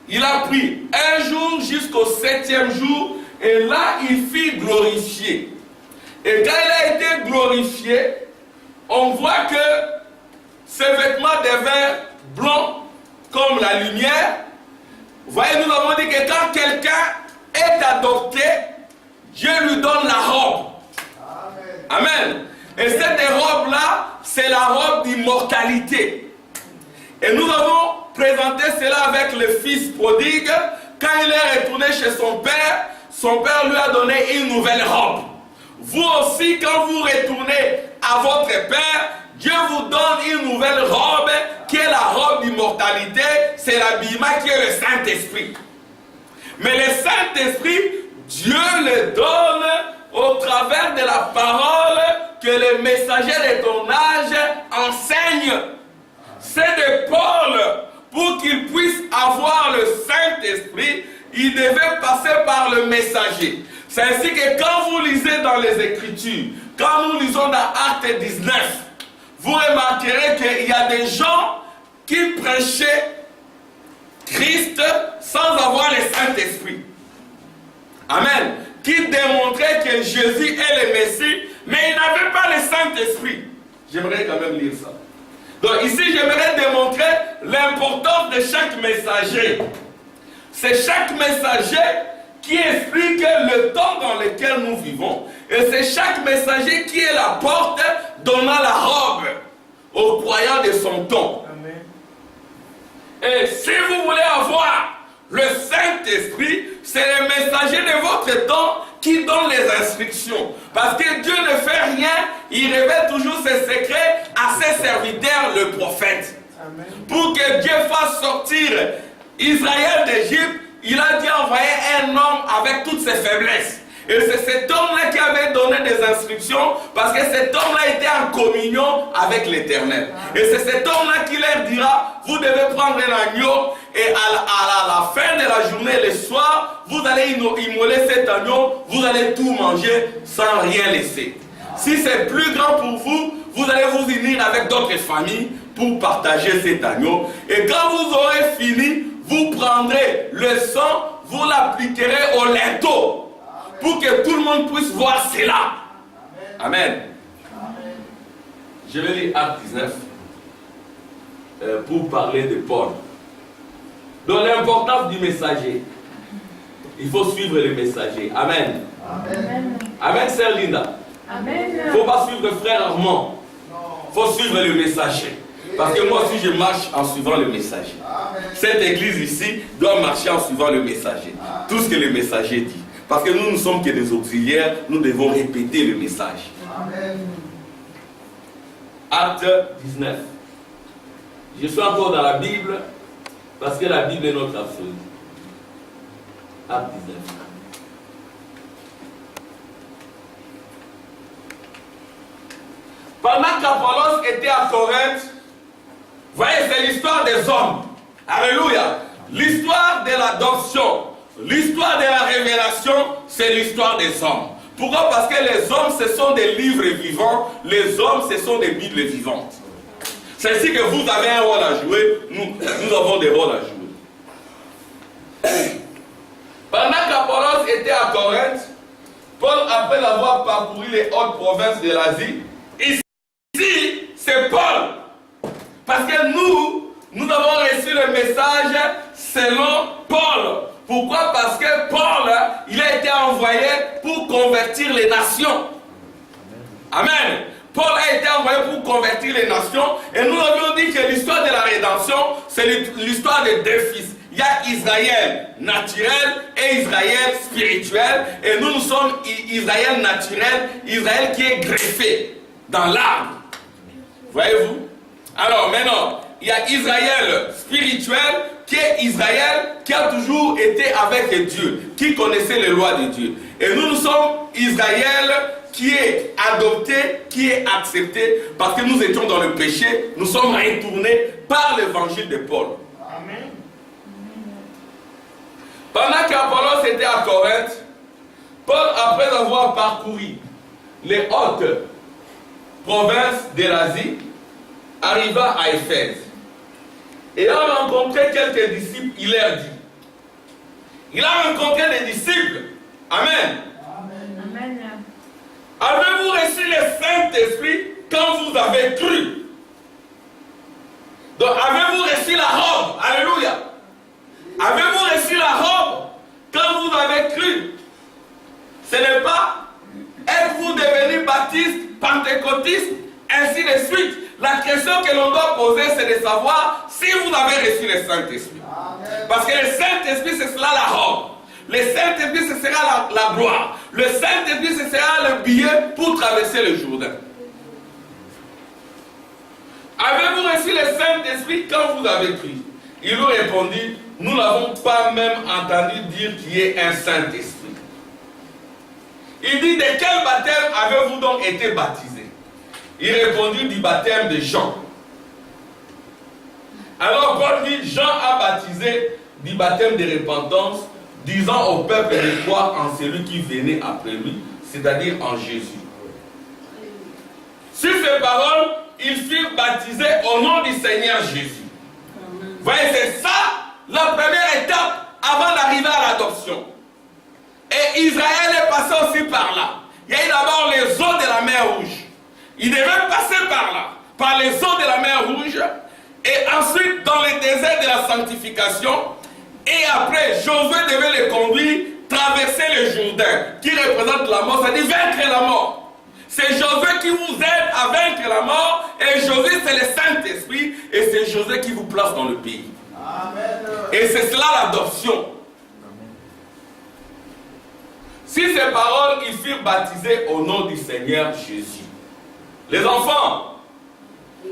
il a pris un jour jusqu'au 7e jour, et là il fut glorifié. Et quand il a été glorifié, on voit que ses vêtements devinrent blancs comme la lumière. Vous voyez, nous avons dit que quand quelqu'un est adopté, Dieu lui donne la robe. Amen. Amen. Et cette robe-là, c'est la robe d'immortalité. Et nous avons présenté cela avec le fils prodigue. Quand il est retourné chez son père lui a donné une nouvelle robe. Vous aussi, quand vous retournez à votre père, Dieu vous donne une nouvelle robe qui est la robe d'immortalité. C'est l'habillement qui est le Saint-Esprit. Mais le Saint-Esprit, Dieu le donne au travers de la parole que les messagers de ton âge enseignent. C'est de Paul, pour qu'il puisse avoir le Saint-Esprit, il devait passer par le messager. C'est ainsi que quand vous lisez dans les Écritures, quand nous lisons dans Actes 19, vous remarquerez qu'il y a des gens qui prêchaient Christ sans avoir le Saint-Esprit. Amen. Qui démontraient que Jésus est le Messie, mais ils n'avaient pas le Saint-Esprit. J'aimerais quand même lire ça. Donc ici, j'aimerais démontrer l'importance de chaque messager. C'est chaque messager qui explique le temps dans lequel nous vivons. Et c'est chaque messager qui est la porte donnant la robe aux croyants de son temps. Amen. Et si vous voulez avoir le Saint-Esprit, c'est le messager de votre temps qui donne les instructions. Parce que Dieu ne fait rien, il révèle toujours ses secrets à ses serviteurs, le prophète. Amen. Pour que Dieu fasse sortir Israël d'Égypte, il a dû envoyer un homme avec toutes ses faiblesses. Et c'est cet homme-là qui avait donné des instructions, parce que cet homme-là était en communion avec l'Éternel. Et c'est cet homme-là qui leur dira, vous devez prendre l'agneau, et à la fin de la journée, le soir, vous allez immoler cet agneau, vous allez tout manger sans rien laisser. Si c'est plus grand pour vous, vous allez vous unir avec d'autres familles pour partager cet agneau. Et quand vous aurez fini, vous prendrez le sang, vous l'appliquerez au linteau, pour que tout le monde puisse voir cela. Amen. Amen. Je vais lire Acte 19 pour parler de Paul. Donc l'importance du messager. Il faut suivre le messager. Amen. Amen. Amen, sœur Linda. Amen. Il ne faut pas suivre frère Armand. Il faut suivre le messager. Parce que moi aussi je marche en suivant le messager. Amen. Cette église ici doit marcher en suivant le messager. Amen. Tout ce que le messager dit. Parce que nous ne sommes que des auxiliaires, nous devons répéter le message. Amen. Acte 19. Je suis encore dans la Bible, parce que la Bible est notre absolu. Acte 19. Pendant qu'Apollos était à Corinthe, vous voyez, c'est l'histoire des hommes. Alléluia. L'histoire de l'adoption. L'histoire de la révélation, c'est l'histoire des hommes. Pourquoi? Parce que les hommes, ce sont des livres vivants. Les hommes, ce sont des Bibles vivantes. C'est ainsi que vous avez un rôle à jouer. Nous avons des rôles à jouer. Pendant qu'Apollos était à Corinthe, Paul, après avoir parcouru les hautes provinces de l'Asie, ici, c'est Paul. Parce que nous avons reçu le message selon Paul. Pourquoi? Parce que Paul, il a été envoyé pour convertir les nations. Amen. Paul a été envoyé pour convertir les nations. Et nous avions dit que l'histoire de la rédemption, c'est l'histoire de deux fils. Il y a Israël naturel et Israël spirituel. Et nous sommes Israël naturel, Israël qui est greffé dans l'arbre. Voyez-vous? Alors maintenant, il y a Israël spirituel qui est Israël, qui a toujours été avec Dieu, qui connaissait les lois de Dieu. Et nous sommes Israël qui est adopté, qui est accepté, parce que nous étions dans le péché, nous sommes retournés par l'évangile de Paul. Amen. Pendant qu'Apollos était à Corinthe, Paul, après avoir parcouru les hautes provinces de l'Asie, arriva à Éphèse. Et a rencontré quelques disciples, il leur dit. Il a rencontré des disciples. Amen. Amen. Avez-vous reçu le Saint-Esprit quand vous avez cru? Donc, avez-vous reçu la robe? Alléluia. Avez-vous reçu la robe quand vous avez cru? Ce n'est pas êtes-vous devenu baptiste, pentecôtiste, ainsi de suite. La question que l'on doit poser, c'est de savoir si vous avez reçu le Saint-Esprit. Parce que le Saint-Esprit, c'est cela la robe. Le Saint-Esprit, ce sera la gloire. Le Saint-Esprit, ce sera le billet pour traverser le Jourdain. Avez-vous reçu le Saint-Esprit quand vous avez cru? Il lui répondit, nous n'avons pas même entendu dire qu'il y ait un Saint-Esprit. Il dit, de quel baptême avez-vous donc été baptisé? Il répondit, du baptême de Jean. Alors Paul dit, Jean a baptisé du baptême de repentance, disant au peuple de croire en celui qui venait après lui, c'est-à-dire en Jésus. Sur ces paroles, ils furent baptisés au nom du Seigneur Jésus. Vous voyez, c'est ça la première étape avant d'arriver à l'adoption. Et Israël est passé aussi par là. Il y a eu d'abord les eaux de la mer Rouge. Il devait passer par là, par les eaux de la mer Rouge, et ensuite dans le désert de la sanctification. Et après, Josué devait les conduire, traverser le Jourdain, qui représente la mort, c'est-à-dire vaincre la mort. C'est Josué qui vous aide à vaincre la mort, et Josué c'est le Saint-Esprit, et c'est Josué qui vous place dans le pays. Amen. Et c'est cela l'adoption. Si ces paroles, ils furent baptisés au nom du Seigneur Jésus. Les enfants,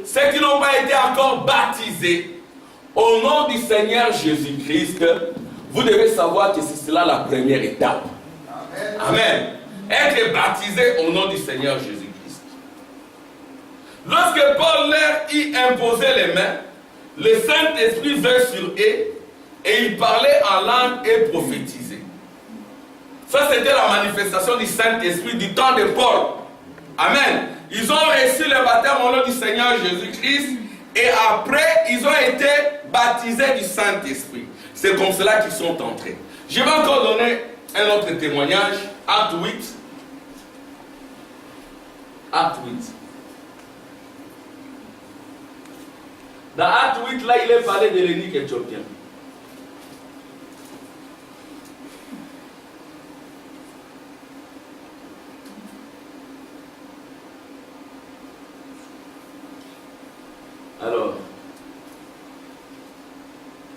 ceux qui n'ont pas été encore baptisés au nom du Seigneur Jésus-Christ, vous devez savoir que c'est cela la première étape. Amen. Être baptisé au nom du Seigneur Jésus-Christ. Lorsque Paul leur y imposait les mains, le Saint-Esprit vint sur eux et il parlait en langue et prophétisait. Ça, c'était la manifestation du Saint-Esprit du temps de Paul. Amen. Ils ont reçu le baptême au nom du Seigneur Jésus-Christ et après, ils ont été baptisés du Saint-Esprit. C'est comme cela qu'ils sont entrés. Je vais encore donner un autre témoignage. Acte 8. Acte 8. Dans Acte 8, là, il est parlé de l'eunuque éthiopien. Alors,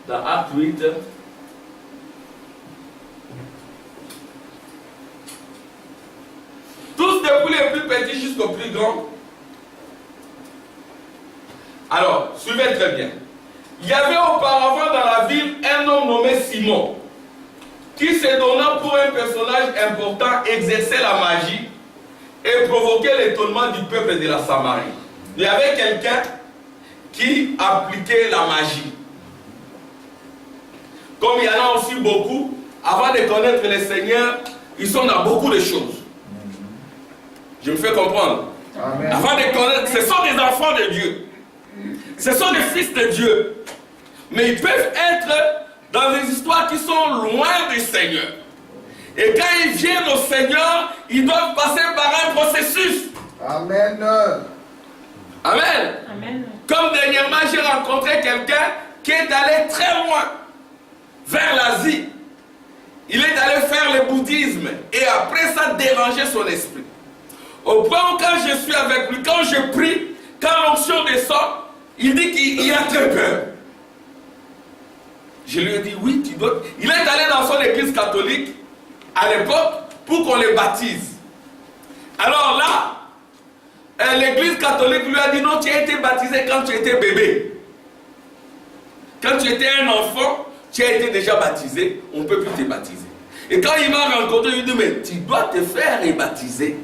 dans Acte 8, tous depuis les plus petits jusqu'aux plus grands. Alors, suivez très bien. Il y avait auparavant dans la ville un homme nommé Simon, qui se donna pour un personnage important, exercer la magie et provoquer l'étonnement du peuple de la Samarie. Il y avait quelqu'un qui appliquait la magie. Comme il y en a aussi beaucoup, avant de connaître le Seigneur, ils sont dans beaucoup de choses. Je me fais comprendre. Amen. Avant de connaître, ce sont des enfants de Dieu. Ce sont des fils de Dieu. Mais ils peuvent être dans des histoires qui sont loin du Seigneur. Et quand ils viennent au Seigneur, ils doivent passer par un processus. Amen. Amen. Amen. Comme dernièrement, j'ai rencontré quelqu'un qui est allé très loin, vers l'Asie. Il est allé faire le bouddhisme et après ça dérangeait son esprit. Au point où quand je suis avec lui, quand je prie, quand l'onction descend, il dit qu'il a très peur. Je lui ai dit oui, tu dois. Il est allé dans son église catholique à l'époque pour qu'on le baptise. Alors là, l'église catholique lui a dit non, tu as été baptisé quand tu étais bébé. Quand tu étais un enfant, tu as été déjà baptisé, on ne peut plus te baptiser. Et quand il m'a rencontré, il dit, mais tu dois te faire rebaptiser.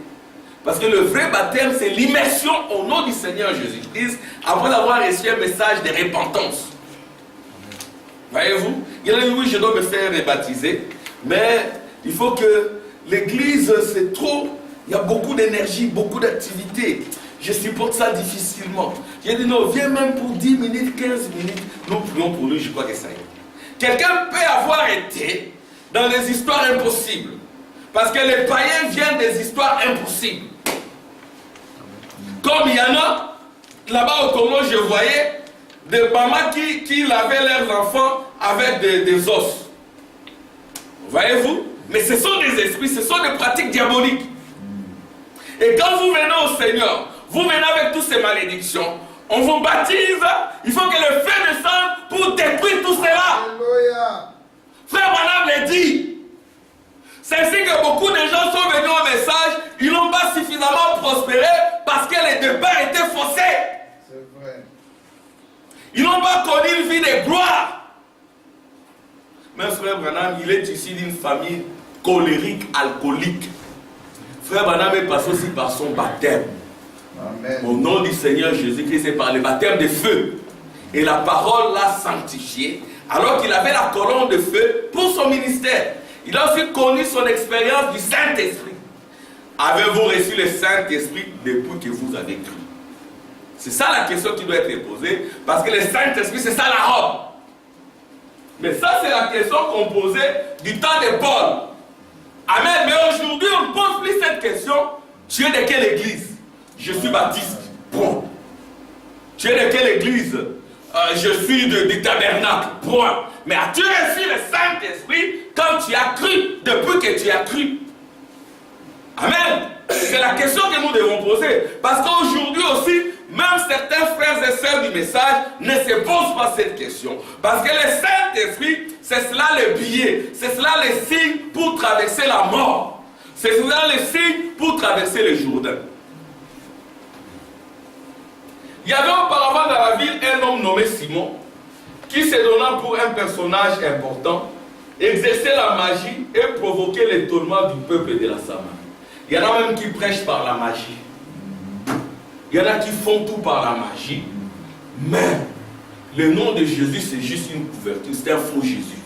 Parce que le vrai baptême, c'est l'immersion au nom du Seigneur Jésus-Christ, après avoir reçu un message de repentance. Voyez-vous? Il a dit, oui, je dois me faire rebaptiser, mais il faut que l'église, c'est trop, il y a beaucoup d'énergie, beaucoup d'activités. Je supporte ça difficilement. J'ai dit, non, viens même pour 10 minutes, 15 minutes. Nous prions pour lui, je crois que ça y est. Quelqu'un peut avoir été dans des histoires impossibles. Parce que les païens viennent des histoires impossibles. Comme il y en a, là-bas au Congo, je voyais des mamans qui lavaient leurs enfants avec des os. Voyez-vous? Mais ce sont des esprits, ce sont des pratiques diaboliques. Et quand vous venez au Seigneur, vous venez avec toutes ces malédictions, on vous baptise, il faut que le feu descende pour détruire tout cela. Alléluia. Frère Branham l'a dit. C'est ainsi que beaucoup de gens sont venus au message, ils n'ont pas suffisamment prospéré parce que les départs étaient faussés. C'est vrai. Ils n'ont pas connu une vie de gloire. Mais frère Branham, il est issu d'une famille colérique, alcoolique. Frère Branham est passé aussi par son baptême. Amen. Au nom du Seigneur Jésus-Christ, c'est par le baptême de feu. Et la parole l'a sanctifié, alors qu'il avait la colonne de feu pour son ministère. Il a aussi connu son expérience du Saint-Esprit. Avez-vous reçu le Saint-Esprit depuis que vous avez cru? C'est ça la question qui doit être posée, parce que le Saint-Esprit, c'est ça la robe. Mais ça, c'est la question qu'on posait du temps de Paul. Amen. Mais aujourd'hui, on ne pose plus cette question. Tu es de quelle église? Je suis baptiste. Point. Tu es de quelle église? Je suis du tabernacle. Point. Mais as-tu reçu le Saint-Esprit quand tu as cru, depuis que tu as cru? Amen. C'est la question que nous devons poser. Parce qu'aujourd'hui aussi, même certains frères et sœurs du message ne se posent pas cette question. Parce que le Saint-Esprit, c'est cela le billet. C'est cela le signe pour traverser la mort. C'est cela le signe pour traverser le Jourdain. Il y avait auparavant dans la ville un homme nommé Simon qui se donna pour un personnage important, exerçait la magie et provoquait l'étonnement du peuple de la Samarie. Il y en a même qui prêchent par la magie. Il y en a qui font tout par la magie. Mais le nom de Jésus, c'est juste une couverture. C'est un faux Jésus.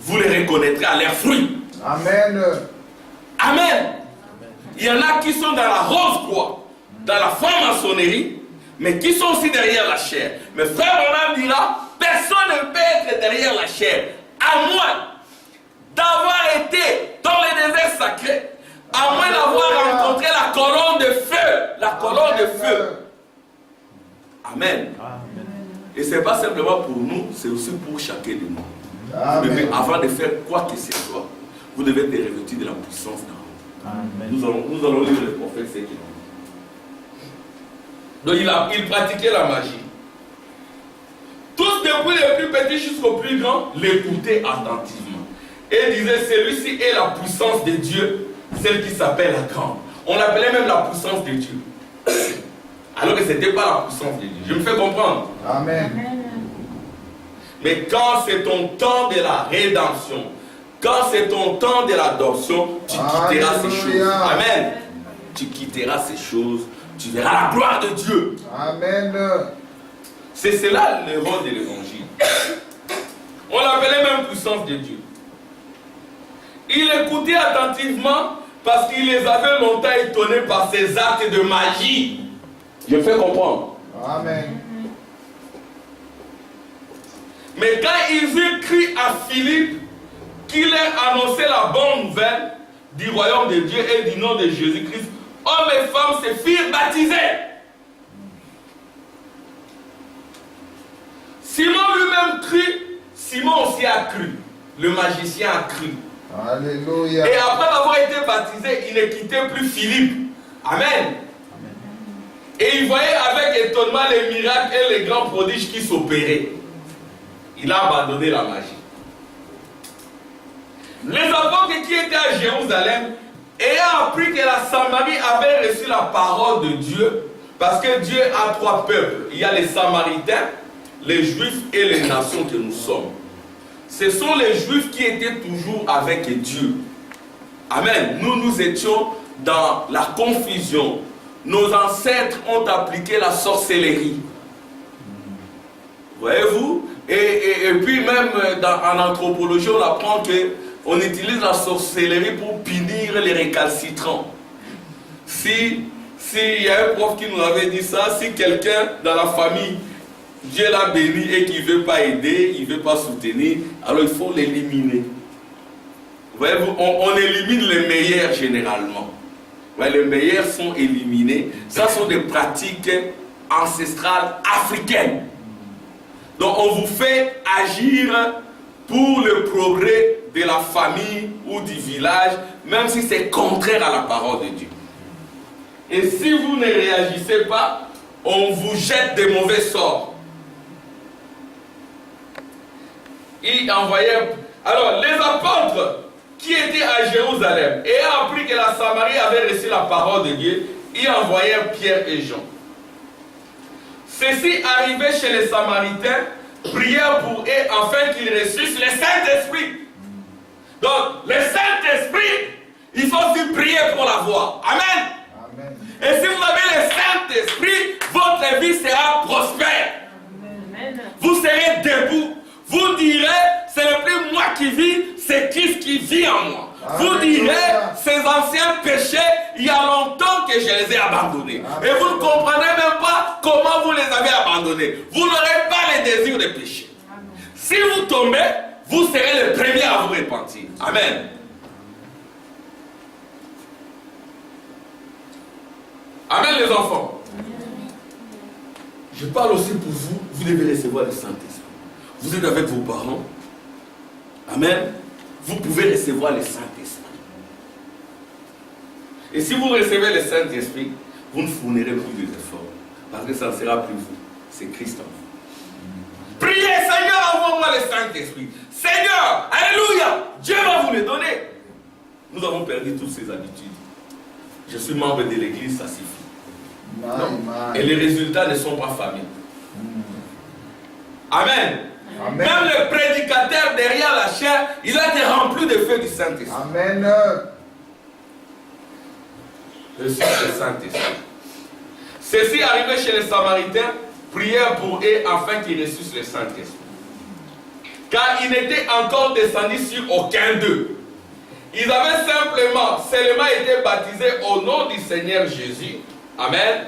Vous les reconnaîtrez à leurs fruits. Amen. Amen. Il y en a qui sont dans la rose croix, dans la franc-maçonnerie, mais qui sont aussi derrière la chair. Mais frère Branham dira, personne ne peut être derrière la chair, à moins d'avoir été dans les déserts sacrés, à moins d'avoir rencontré la colonne de feu. La colonne de feu. Amen. Et ce n'est pas simplement pour nous, c'est aussi pour chacun de nous. Vous devez, avant de faire quoi que ce soit, vous devez être revêtu de la puissance d'en haut. Nous allons lire le prophète, c'est qu'il donc il pratiquait la magie. Tous depuis les plus petits jusqu'aux plus grands l'écoutaient attentivement. Et disaient, celui-ci est la puissance de Dieu, celle qui s'appelle la grande. On l'appelait même la puissance de Dieu. Alors que ce n'était pas la puissance de Dieu. Je me fais comprendre. Amen. Mais quand c'est ton temps de la rédemption, quand c'est ton temps de l'adoption, tu quitteras ces choses. Amen. Tu quitteras ces choses. Tu verras la gloire de Dieu. Amen. C'est cela le rôle de l'évangile. On l'appelait même puissance de Dieu. Il écoutait attentivement parce qu'il les avait longtemps étonnés par ses actes de magie. Je fais comprendre. Amen. Mais quand ils eurent crié à Philippe qu'il leur annonçait la bonne nouvelle du royaume de Dieu et du nom de Jésus-Christ, hommes et femmes se firent baptiser. Simon lui-même crie, Simon aussi a cru. Le magicien a cru. Alléluia. Et après avoir été baptisé, il ne quittait plus Philippe. Amen. Et il voyait avec étonnement les miracles et les grands prodiges qui s'opéraient. Il a abandonné la magie. Les apôtres qui étaient à Jérusalem, ayant appris que la Samarie avait reçu la parole de Dieu, parce que Dieu a trois peuples. Il y a les Samaritains, les Juifs et les nations que nous sommes. Ce sont les Juifs qui étaient toujours avec Dieu. Amen. Nous étions dans la confusion. Nos ancêtres ont appliqué la sorcellerie. Voyez-vous? Et puis même en anthropologie, on apprend qu'on utilise la sorcellerie pour punir les récalcitrants. S'il y a un prof qui nous avait dit ça, si quelqu'un dans la famille, Dieu l'a béni et qui ne veut pas aider, il ne veut pas soutenir, alors il faut l'éliminer. Voyez-vous, on élimine les meilleurs généralement. Ouais, les meilleurs sont éliminés. Ça sont des pratiques ancestrales africaines. Donc on vous fait agir pour le progrès de la famille ou du village, même si c'est contraire à la parole de Dieu. Et si vous ne réagissez pas, on vous jette des mauvais sorts. Il envoyait... Alors, les apôtres qui étaient à Jérusalem et ayant appris que la Samarie avait reçu la parole de Dieu, ils envoyèrent Pierre et Jean. Ceux-ci arrivaient chez les Samaritains, prièrent pour eux afin qu'ils reçussent le Saint-Esprit. Donc, le Saint-Esprit, il faut aussi prier pour l'avoir. Amen. Amen. Et si vous avez le Saint-Esprit, votre vie sera prospère. Amen. Vous serez debout. Vous direz, ce n'est plus moi qui vis, c'est Christ qui vit en moi. Amen. Vous direz, ces anciens péchés, il y a longtemps que je les ai abandonnés. Amen. Et vous ne comprenez même pas comment vous les avez abandonnés. Vous n'aurez pas les désirs de péché. Amen. Si vous tombez, vous serez les premiers à vous repentir. Amen. Amen les enfants. Je parle aussi pour vous, vous devez recevoir le Saint-Esprit. Vous êtes avec vos parents. Amen. Vous pouvez recevoir le Saint-Esprit. Et si vous recevez le Saint-Esprit, vous ne fournirez plus d'efforts. Parce que ça ne sera plus vous. C'est Christ en vous. Priez, Seigneur, envoie-moi le Saint-Esprit. Seigneur, alléluia, Dieu va vous le donner. Nous avons perdu toutes ces habitudes. Je suis membre de l'église, ça suffit. Et les résultats ne sont pas fameux. Amen. Amen. Même le prédicateur derrière la chair, il a été rempli de feu du Saint-Esprit. Amen. Je suis le Saint-Esprit. Ceux-ci arrivaient chez les Samaritains, prièrent pour eux afin qu'ils reçussent le Saint-Esprit. Car ils n'étaient encore descendus sur aucun d'eux. Ils avaient seulement été baptisés au nom du Seigneur Jésus. Amen.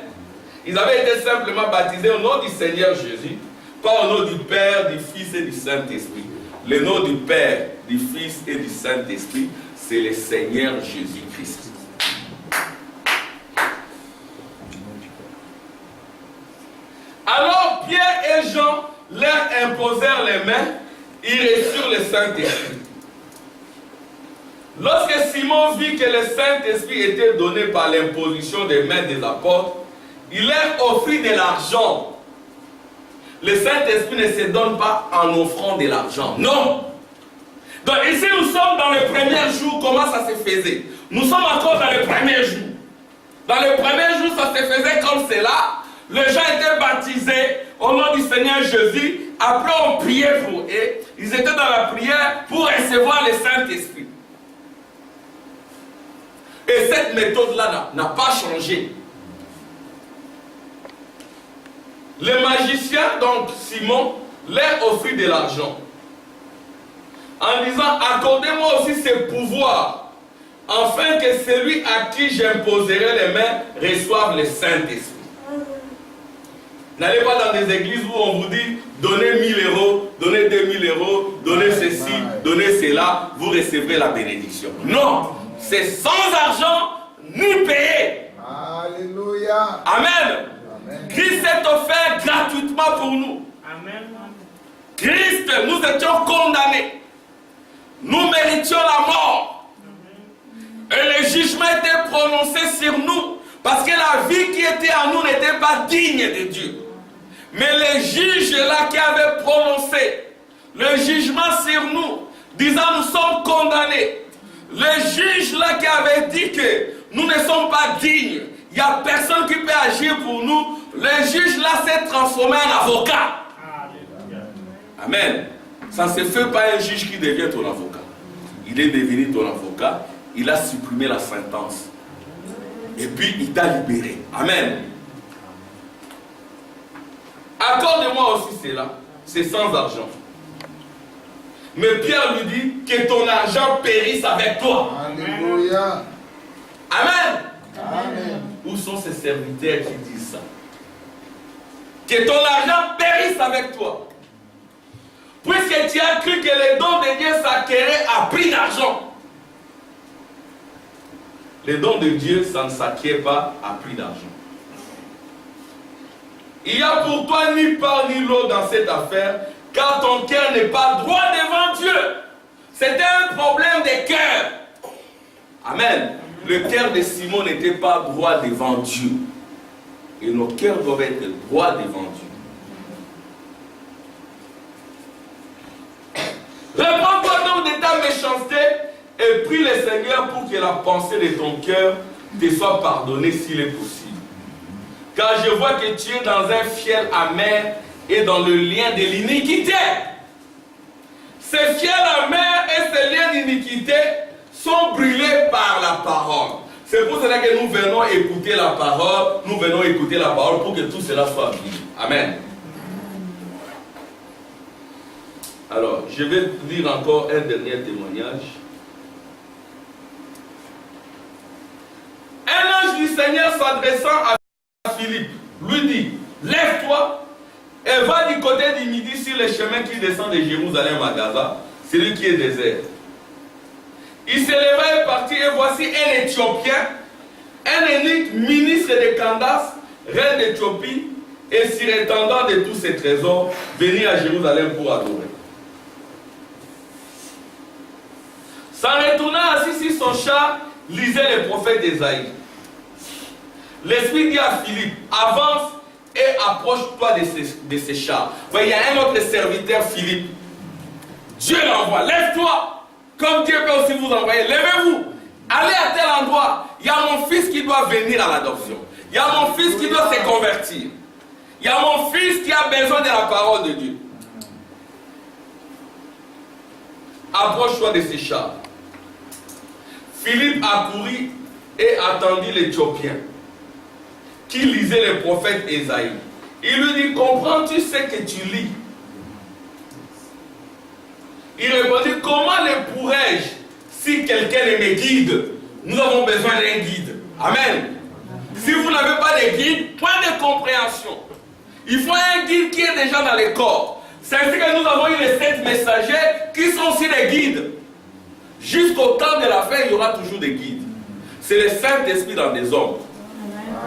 Ils avaient été simplement baptisés au nom du Seigneur Jésus, pas au nom du Père, du Fils et du Saint-Esprit. Le nom du Père, du Fils et du Saint-Esprit, c'est le Seigneur Jésus-Christ. Alors Pierre et Jean leur imposèrent les mains, ils reçurent le Saint-Esprit. Lorsque Simon vit que le Saint-Esprit était donné par l'imposition des mains des apôtres, il leur offrit de l'argent. Le Saint-Esprit ne se donne pas en offrant de l'argent. Non. Donc ici nous sommes dans le premier jour. Comment ça se faisait? Nous sommes encore dans le premier jour. Dans le premier jour, ça se faisait comme cela. Les gens étaient baptisés au nom du Seigneur Jésus. Après on priait pour eux. Ils étaient dans la prière pour recevoir le Saint-Esprit. Et cette méthode-là n'a pas changé. Le magicien, donc Simon, leur offrit de l'argent. En disant, accordez-moi aussi ce pouvoir, afin que celui à qui j'imposerai les mains reçoive le Saint-Esprit. N'allez pas dans des églises où on vous dit, donnez 1000 euros, donnez 2000 euros, donnez ceci, donnez cela, vous recevrez la bénédiction. Non, c'est sans argent, ni payé. Alléluia. Amen. Christ s'est offert gratuitement pour nous. Amen. Christ, nous étions condamnés. Nous méritions la mort. Et le jugement était prononcé sur nous. Parce que la vie qui était en nous n'était pas digne de Dieu. Mais le juge là qui avait prononcé le jugement sur nous, disant nous sommes condamnés. Le juge là qui avait dit que nous ne sommes pas dignes. Il n'y a personne qui peut agir pour nous. Le juge là s'est transformé en avocat. Amen. Ça ne se fait pas un juge qui devient ton avocat. Il est devenu ton avocat. Il a supprimé la sentence. Et puis il t'a libéré. Amen. Accorde-moi aussi cela. C'est sans argent. Mais Pierre lui dit que ton argent périsse avec toi. Alléluia. Amen. Amen. Où sont ces serviteurs qui disent ça? Que ton argent périsse avec toi. Puisque tu as cru que les dons de Dieu s'acquéraient à prix d'argent. Les dons de Dieu, ça ne s'acquiert pas à prix d'argent. Il n'y a pour toi ni part ni lot dans cette affaire, car ton cœur n'est pas droit devant Dieu. C'était un problème de cœur. Amen. Le cœur de Simon n'était pas droit devant Dieu. Et nos cœurs doivent être droits devant Dieu. Réprends-toi donc de ta méchanceté et prie le Seigneur pour que la pensée de ton cœur te soit pardonnée s'il est possible. Car je vois que tu es dans un fiel amer et dans le lien de l'iniquité. Ces fiels amers et ces liens d'iniquité sont brûlés par la parole. C'est pour cela que nous venons écouter la parole. Nous venons écouter la parole pour que tout cela soit brûlé. Amen. Alors, je vais lire encore un dernier témoignage. Un ange du Seigneur s'adressant à Philippe, lui dit, lève-toi et va du côté du midi sur le chemin qui descend de Jérusalem à Gaza, celui qui est désert. Il se leva et partit, et voici un Éthiopien, un eunuque, ministre de Candace, reine d'Éthiopie, et surintendant de tous ses trésors, venir à Jérusalem pour adorer. S'en retournant assis sur son char, lisait les prophètes d'Ésaïe. L'Esprit dit à Philippe, avance et approche-toi de ces chars. Il y a un autre serviteur, Philippe. Dieu l'envoie, lève-toi, comme Dieu peut aussi vous envoyer. Levez-vous, allez à tel endroit. Il y a mon fils qui doit venir à l'adoption. Il y a mon fils qui doit se convertir. Il y a mon fils qui a besoin de la parole de Dieu. Approche-toi de ces chars. Philippe accourut et attendit l'Éthiopien qui lisait le prophète Ésaïe. Il lui dit, comprends-tu ce que tu lis? Il répondit, comment le pourrais-je si quelqu'un ne me guide? Nous avons besoin d'un guide. Amen. Si vous n'avez pas de guide, point de compréhension. Il faut un guide qui est déjà dans le corps. C'est ainsi que nous avons eu les 7 messagers qui sont aussi des guides. Jusqu'au temps de la fin, il y aura toujours des guides. C'est le Saint-Esprit dans des hommes.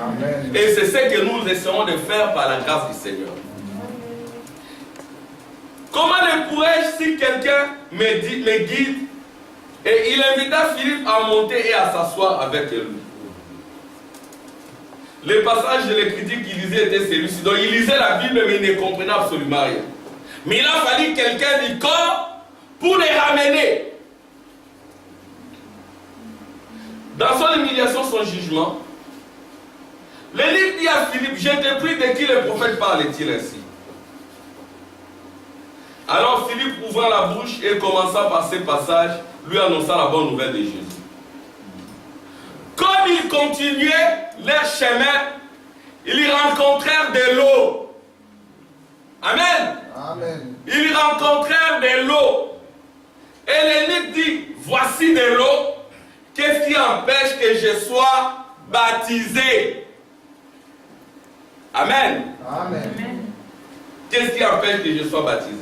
Amen. Et c'est ce que nous essayons de faire par la grâce du Seigneur. Comment le pourrais-je si quelqu'un me guide? Et il invita Philippe à monter et à s'asseoir avec lui. Le passage de l'Écriture qu'il lisait était celui-ci. Donc il lisait la Bible mais il ne comprenait absolument rien. Mais il a fallu quelqu'un du corps pour les ramener. Dans son humiliation, son jugement, l'Élie dit à Philippe, je te prie, de qui le prophète parle-t-il ainsi? Alors Philippe ouvra la bouche et commença par ces passages, lui annonça la bonne nouvelle de Jésus. Comme ils continuaient leur chemin, ils y rencontrèrent de l'eau. Amen. Amen. Ils y rencontrèrent de l'eau. Et l'Élie dit, voici de l'eau. Qu'est-ce qui empêche que je sois baptisé? Amen. Amen. Qu'est-ce qui empêche que je sois baptisé?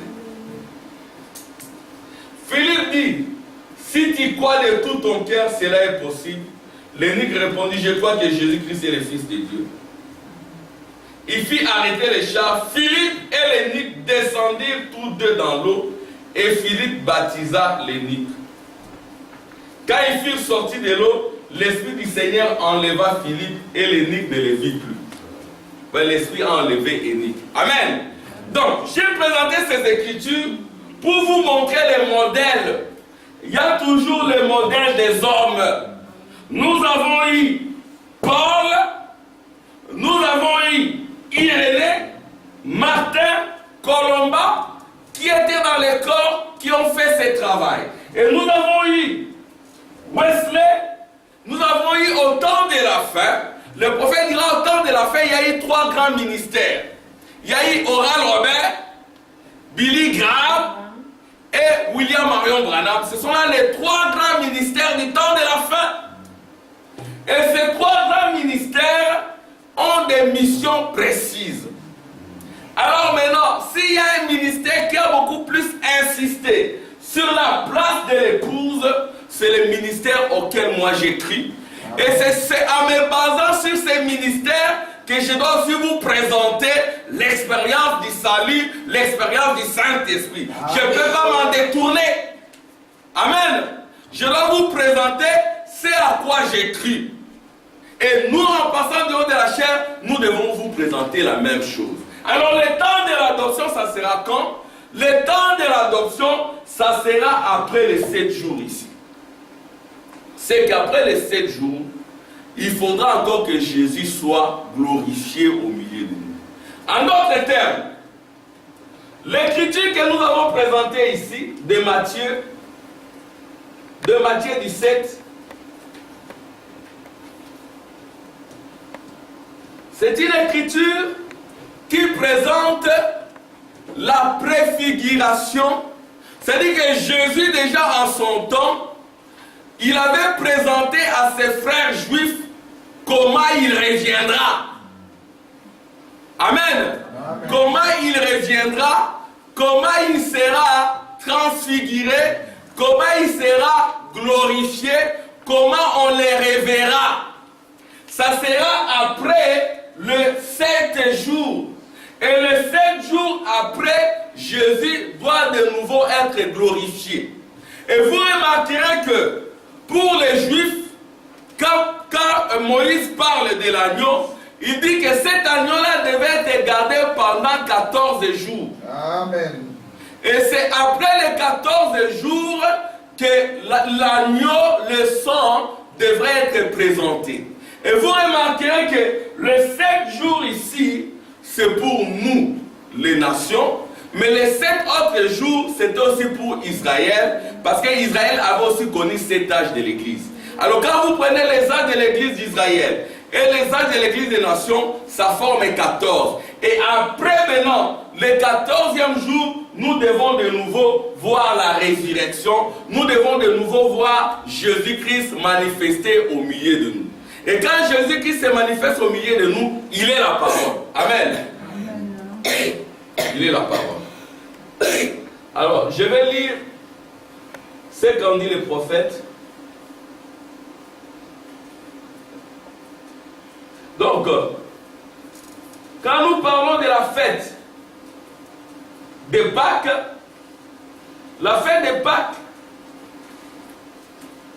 Philippe dit, si tu crois de tout ton cœur, cela est possible. L'eunuque répondit, je crois que Jésus-Christ est le Fils de Dieu. Il fit arrêter les chars. Philippe et l'eunuque descendirent tous deux dans l'eau et Philippe baptisa l'eunuque. Quand ils furent sortis de l'eau, l'Esprit du Seigneur enleva Philippe et l'eunuque ne le vit plus. L'Esprit a enlevé l'eunuque. Amen. Donc, j'ai présenté ces Écritures pour vous montrer les modèles. Il y a toujours le modèle des hommes. Nous avons eu Paul, nous avons eu Irénée, Martin, Colomba, qui étaient dans les corps qui ont fait ce travail. Et nous avons eu Wesley, nous avons eu au temps de la fin, le prophète dira au temps de la fin, il y a eu 3 grands ministères. Il y a eu Oral Robert, Billy Graham et William Marion Branham. Ce sont là les 3 grands ministères du temps de la fin. Et ces 3 grands ministères ont des missions précises. Alors maintenant, s'il y a un ministère qui a beaucoup plus insisté sur la place de l'épouse, c'est le ministère auquel moi j'écris. Et c'est en me basant sur ces ministères que je dois aussi vous présenter l'expérience du salut, l'expérience du Saint-Esprit. Je ne peux pas m'en détourner. Amen. Je dois vous présenter ce à quoi j'écris. Et nous, en passant du haut de la chair, nous devons vous présenter la même chose. Alors, le temps de l'adoption, ça sera quand? Le temps de l'adoption, ça sera après les 7 jours ici. C'est qu'après les 7 jours, il faudra encore que Jésus soit glorifié au milieu de nous. En d'autres termes, l'écriture que nous avons présentée ici, de Matthieu 17, c'est une écriture qui présente la préfiguration. C'est-à-dire que Jésus, déjà en son temps, il avait présenté à ses frères juifs comment il reviendra. Amen. Amen. Comment il reviendra, comment il sera transfiguré, comment il sera glorifié, comment on les reverra. Ça sera après le 7 jours. Et le 7 jours après, Jésus doit de nouveau être glorifié. Et vous remarquerez que pour les Juifs, quand Moïse parle de l'agneau, il dit que cet agneau-là devait être gardé pendant 14 jours. Amen. Et c'est après les 14 jours que l'agneau, le sang, devrait être présenté. Et vous remarquerez que les 7 jours ici, c'est pour nous, les nations, mais les 7 autres jours, c'est aussi pour Israël, parce qu'Israël avait aussi connu 7 âges de l'Église. Alors quand vous prenez les âges de l'Église d'Israël et les âges de l'Église des nations, ça forme 14. Et après maintenant, le 14e jour, nous devons de nouveau voir la résurrection, nous devons de nouveau voir Jésus-Christ manifesté au milieu de nous. Et quand Jésus-Christ se manifeste au milieu de nous, il est la parole. Amen. Il est la parole. Alors, je vais lire ce qu'ont dit les prophètes. Donc, quand nous parlons de la fête de Pâques, la fête de Pâques,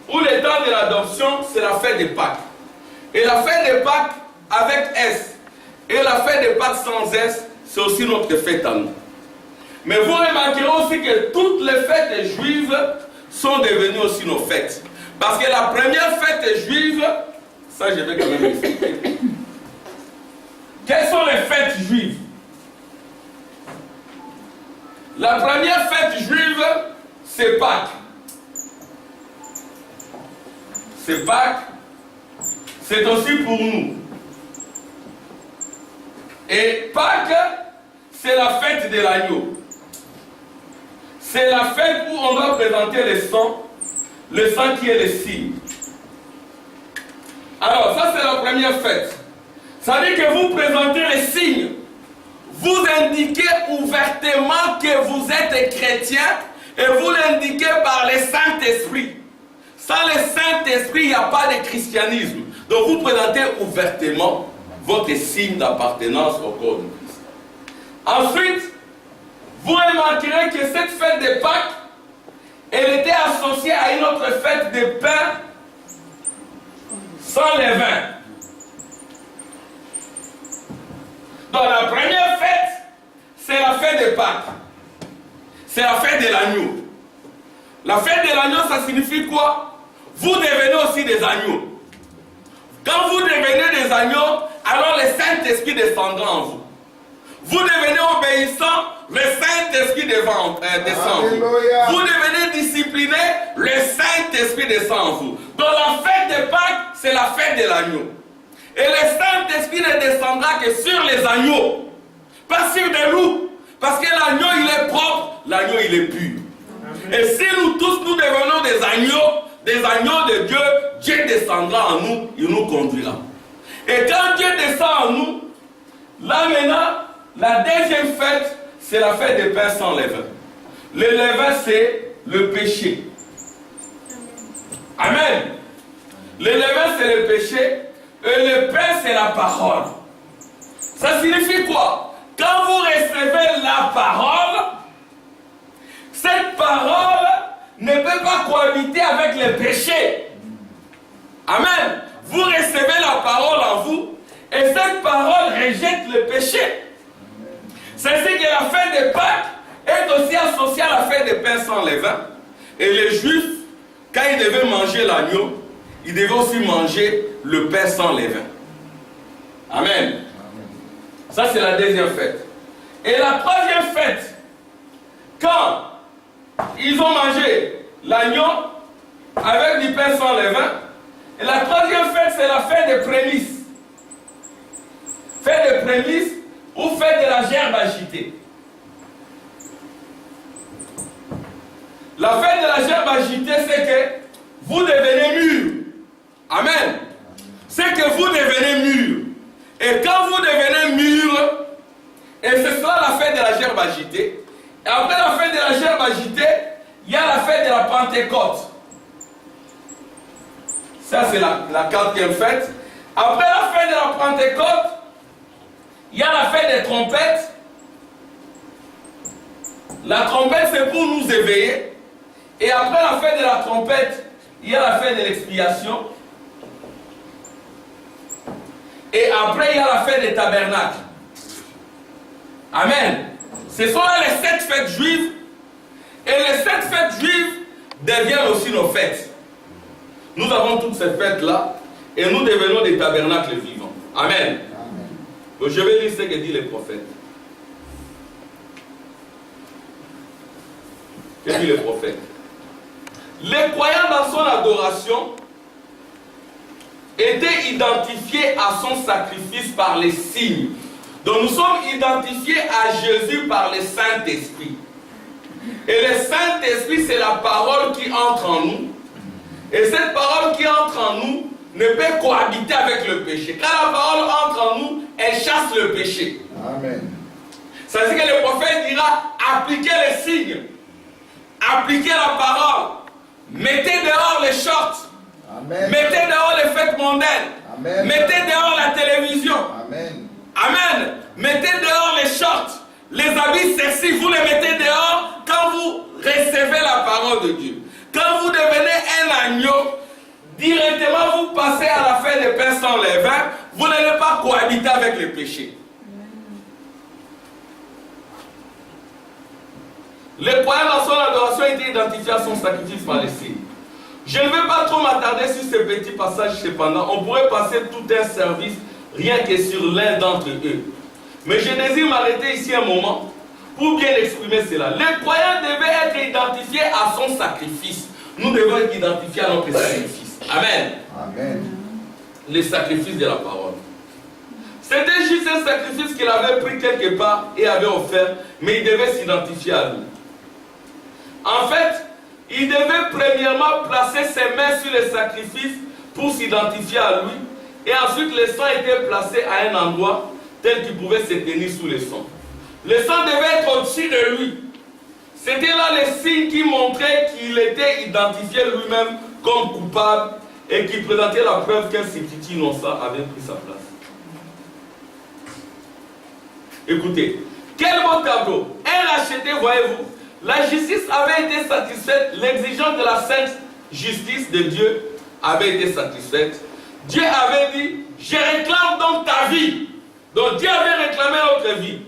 ou le temps de l'adoption, c'est la fête de Pâques. Et la fête de Pâques avec S et la fête de Pâques sans S, c'est aussi notre fête à nous. Mais vous remarquerez aussi que toutes les fêtes juives sont devenues aussi nos fêtes. Parce que la première fête juive, ça je vais quand même expliquer. Quelles sont les fêtes juives? La première fête juive, c'est Pâques. C'est Pâques. C'est aussi pour nous. Et Pâques, c'est la fête de l'agneau. C'est la fête où on doit présenter le sang qui est le signe. Alors, ça c'est la première fête. Ça veut dire que vous présentez les signes. Vous indiquez ouvertement que vous êtes chrétien et vous l'indiquez par le Saint-Esprit. Sans le Saint-Esprit, il n'y a pas de christianisme. Donc vous présentez ouvertement votre signe d'appartenance au corps de Christ. Ensuite, vous remarquerez que cette fête de Pâques, elle était associée à une autre fête de pain sans levain. Donc la première fête, c'est la fête de Pâques. C'est la fête de l'agneau. La fête de l'agneau, ça signifie quoi? Vous devenez aussi des agneaux. Quand vous devenez des agneaux, alors le Saint-Esprit descendra en vous. Vous devenez obéissant, le Saint-Esprit descend en vous. Vous devenez discipliné, le Saint-Esprit descend en vous. Donc la fête de Pâques, c'est la fête de l'agneau. Et le Saint-Esprit ne descendra que sur les agneaux, pas sur des loups. Parce que l'agneau, il est propre, l'agneau, il est pur. Et si nous tous, nous devenons des agneaux de Dieu, Dieu descendra en nous, il nous conduira. Et quand Dieu descend en nous, là maintenant, la deuxième fête, c'est la fête des pains sans levain. Le levain, c'est le péché. Amen. Le levain, c'est le péché. Et le pain, c'est la parole. Ça signifie quoi? Quand vous recevez la parole, cette parole ne peut pas cohabiter avec le péché. Amen. Vous recevez la parole en vous et cette parole rejette le péché. C'est ainsi que la fête de Pâques est aussi associée à la fête des pains sans levain. Et les Juifs, quand ils devaient manger l'agneau, ils devaient aussi manger le pain sans levain. Amen. Ça, c'est la deuxième fête. Et la troisième fête, quand ils ont mangé l'agneau avec du pain sans levain, et la troisième fête, c'est la fête des prémices. Fête des prémices ou fête de la gerbe agitée. La fête de la gerbe agitée, c'est que vous devenez mûrs. Amen. C'est que vous devenez mûrs. Et quand vous devenez mûrs, et ce sera la fête de la gerbe agitée. Et après la fête de la gerbe agitée, il y a la fête de la Pentecôte. Ça, c'est la quatrième fête. Après la fête de la Pentecôte, il y a la fête des trompettes. La trompette, c'est pour nous éveiller. Et après la fête de la trompette, il y a la fête de l'expiation. Et après, il y a la fête des tabernacles. Amen. Ce sont là les 7 fêtes juives. Et les 7 fêtes juives deviennent aussi nos fêtes. Nous avons toutes ces fêtes-là. Et nous devenons des tabernacles vivants. Amen. Amen. Donc je vais lire ce que disent les prophètes. Que dit les prophètes? Les croyants dans son adoration étaient identifiés à son sacrifice par les signes. Donc nous sommes identifiés à Jésus par le Saint-Esprit. Et le Saint-Esprit, c'est la parole qui entre en nous. Et cette parole qui entre en nous ne peut cohabiter avec le péché. Quand la parole entre en nous, elle chasse le péché. Amen. Ça veut dire que le prophète dira, appliquez les signes, appliquez la parole, mettez dehors les shorts, amen. Mettez dehors les fêtes mondaines, amen. Mettez dehors la télévision, amen. Amen. Mettez dehors les shorts, les habits sexy, vous les mettez dehors quand vous recevez la parole de Dieu. Quand vous devenez un agneau, directement vous passez à la fête des pains sans levain, vous n'allez pas cohabiter avec le péché. Les croyants dans son adoration étaient identifiés à son sacrifice par les signes. Je ne vais pas trop m'attarder sur ce petit passage cependant. On pourrait passer tout un service rien que sur l'un d'entre eux. Mais je désire m'arrêter ici un moment pour bien exprimer cela. Les croyants devaient être identifiés à son sacrifice. Nous devons être identifiés à notre sacrifice. Amen. Amen. Le sacrifice de la parole. C'était juste un sacrifice qu'il avait pris quelque part et avait offert, mais il devait s'identifier à lui. En fait, il devait premièrement placer ses mains sur le sacrifice pour s'identifier à lui, et ensuite le sang était placé à un endroit tel qu'il pouvait se tenir sous le sang. Le sang devait être au-dessus de lui. C'était là le signe qui montrait qu'il était identifié lui-même comme coupable et qui présentait la preuve qu'un substitut innocent avait pris sa place. Écoutez, quel beau tableau! Un racheté, voyez-vous, la justice avait été satisfaite, l'exigence de la sainte justice de Dieu avait été satisfaite. Dieu avait dit, je réclame donc ta vie. Donc Dieu avait réclamé notre vie.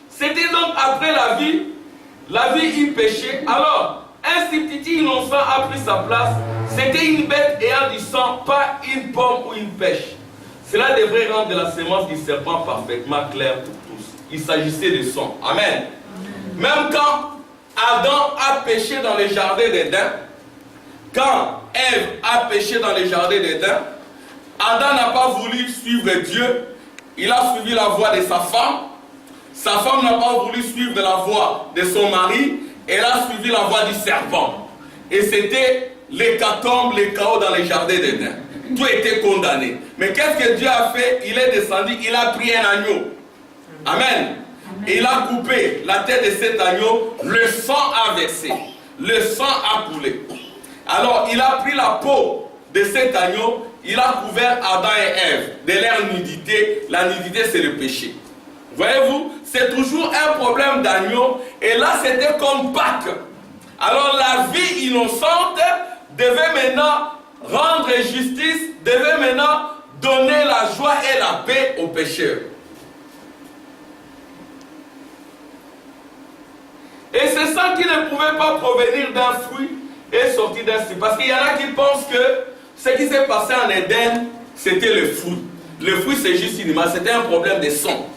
C'était donc après la vie il péchait. Alors, un substitut innocent a pris sa place. C'était une bête ayant du sang, pas une pomme ou une pêche. Cela devrait rendre la sémence du serpent parfaitement claire pour tous. il s'agissait de sang. Amen. Même quand Adam a péché dans le jardin d'Éden, quand Ève a péché dans le jardin d'Éden, Adam n'a pas voulu suivre Dieu, il a suivi la voie de sa femme. Sa femme n'a pas voulu suivre la voie de son mari, elle a suivi la voie du serpent. Et c'était l'hécatombe, le chaos dans le jardin d'Éden. Tout était condamné. Mais qu'est-ce que Dieu a fait? Il est descendu, il a pris un agneau. Amen. Et il a coupé la tête de cet agneau, le sang a versé, le sang a coulé. Alors il a pris la peau de cet agneau, il a couvert Adam et Ève de leur nudité. La nudité, c'est le péché. Voyez-vous, c'est toujours un problème d'agneau. Et là, c'était comme Pâques. Alors la vie innocente devait maintenant rendre justice, devait maintenant donner la joie et la paix aux pécheurs. Et c'est ça qui ne pouvait pas provenir d'un fruit et sortir d'un fruit. Parce qu'il y en a qui pensent que ce qui s'est passé en Éden, c'était le fruit. Le fruit, c'est juste une image, c'était un problème de sang.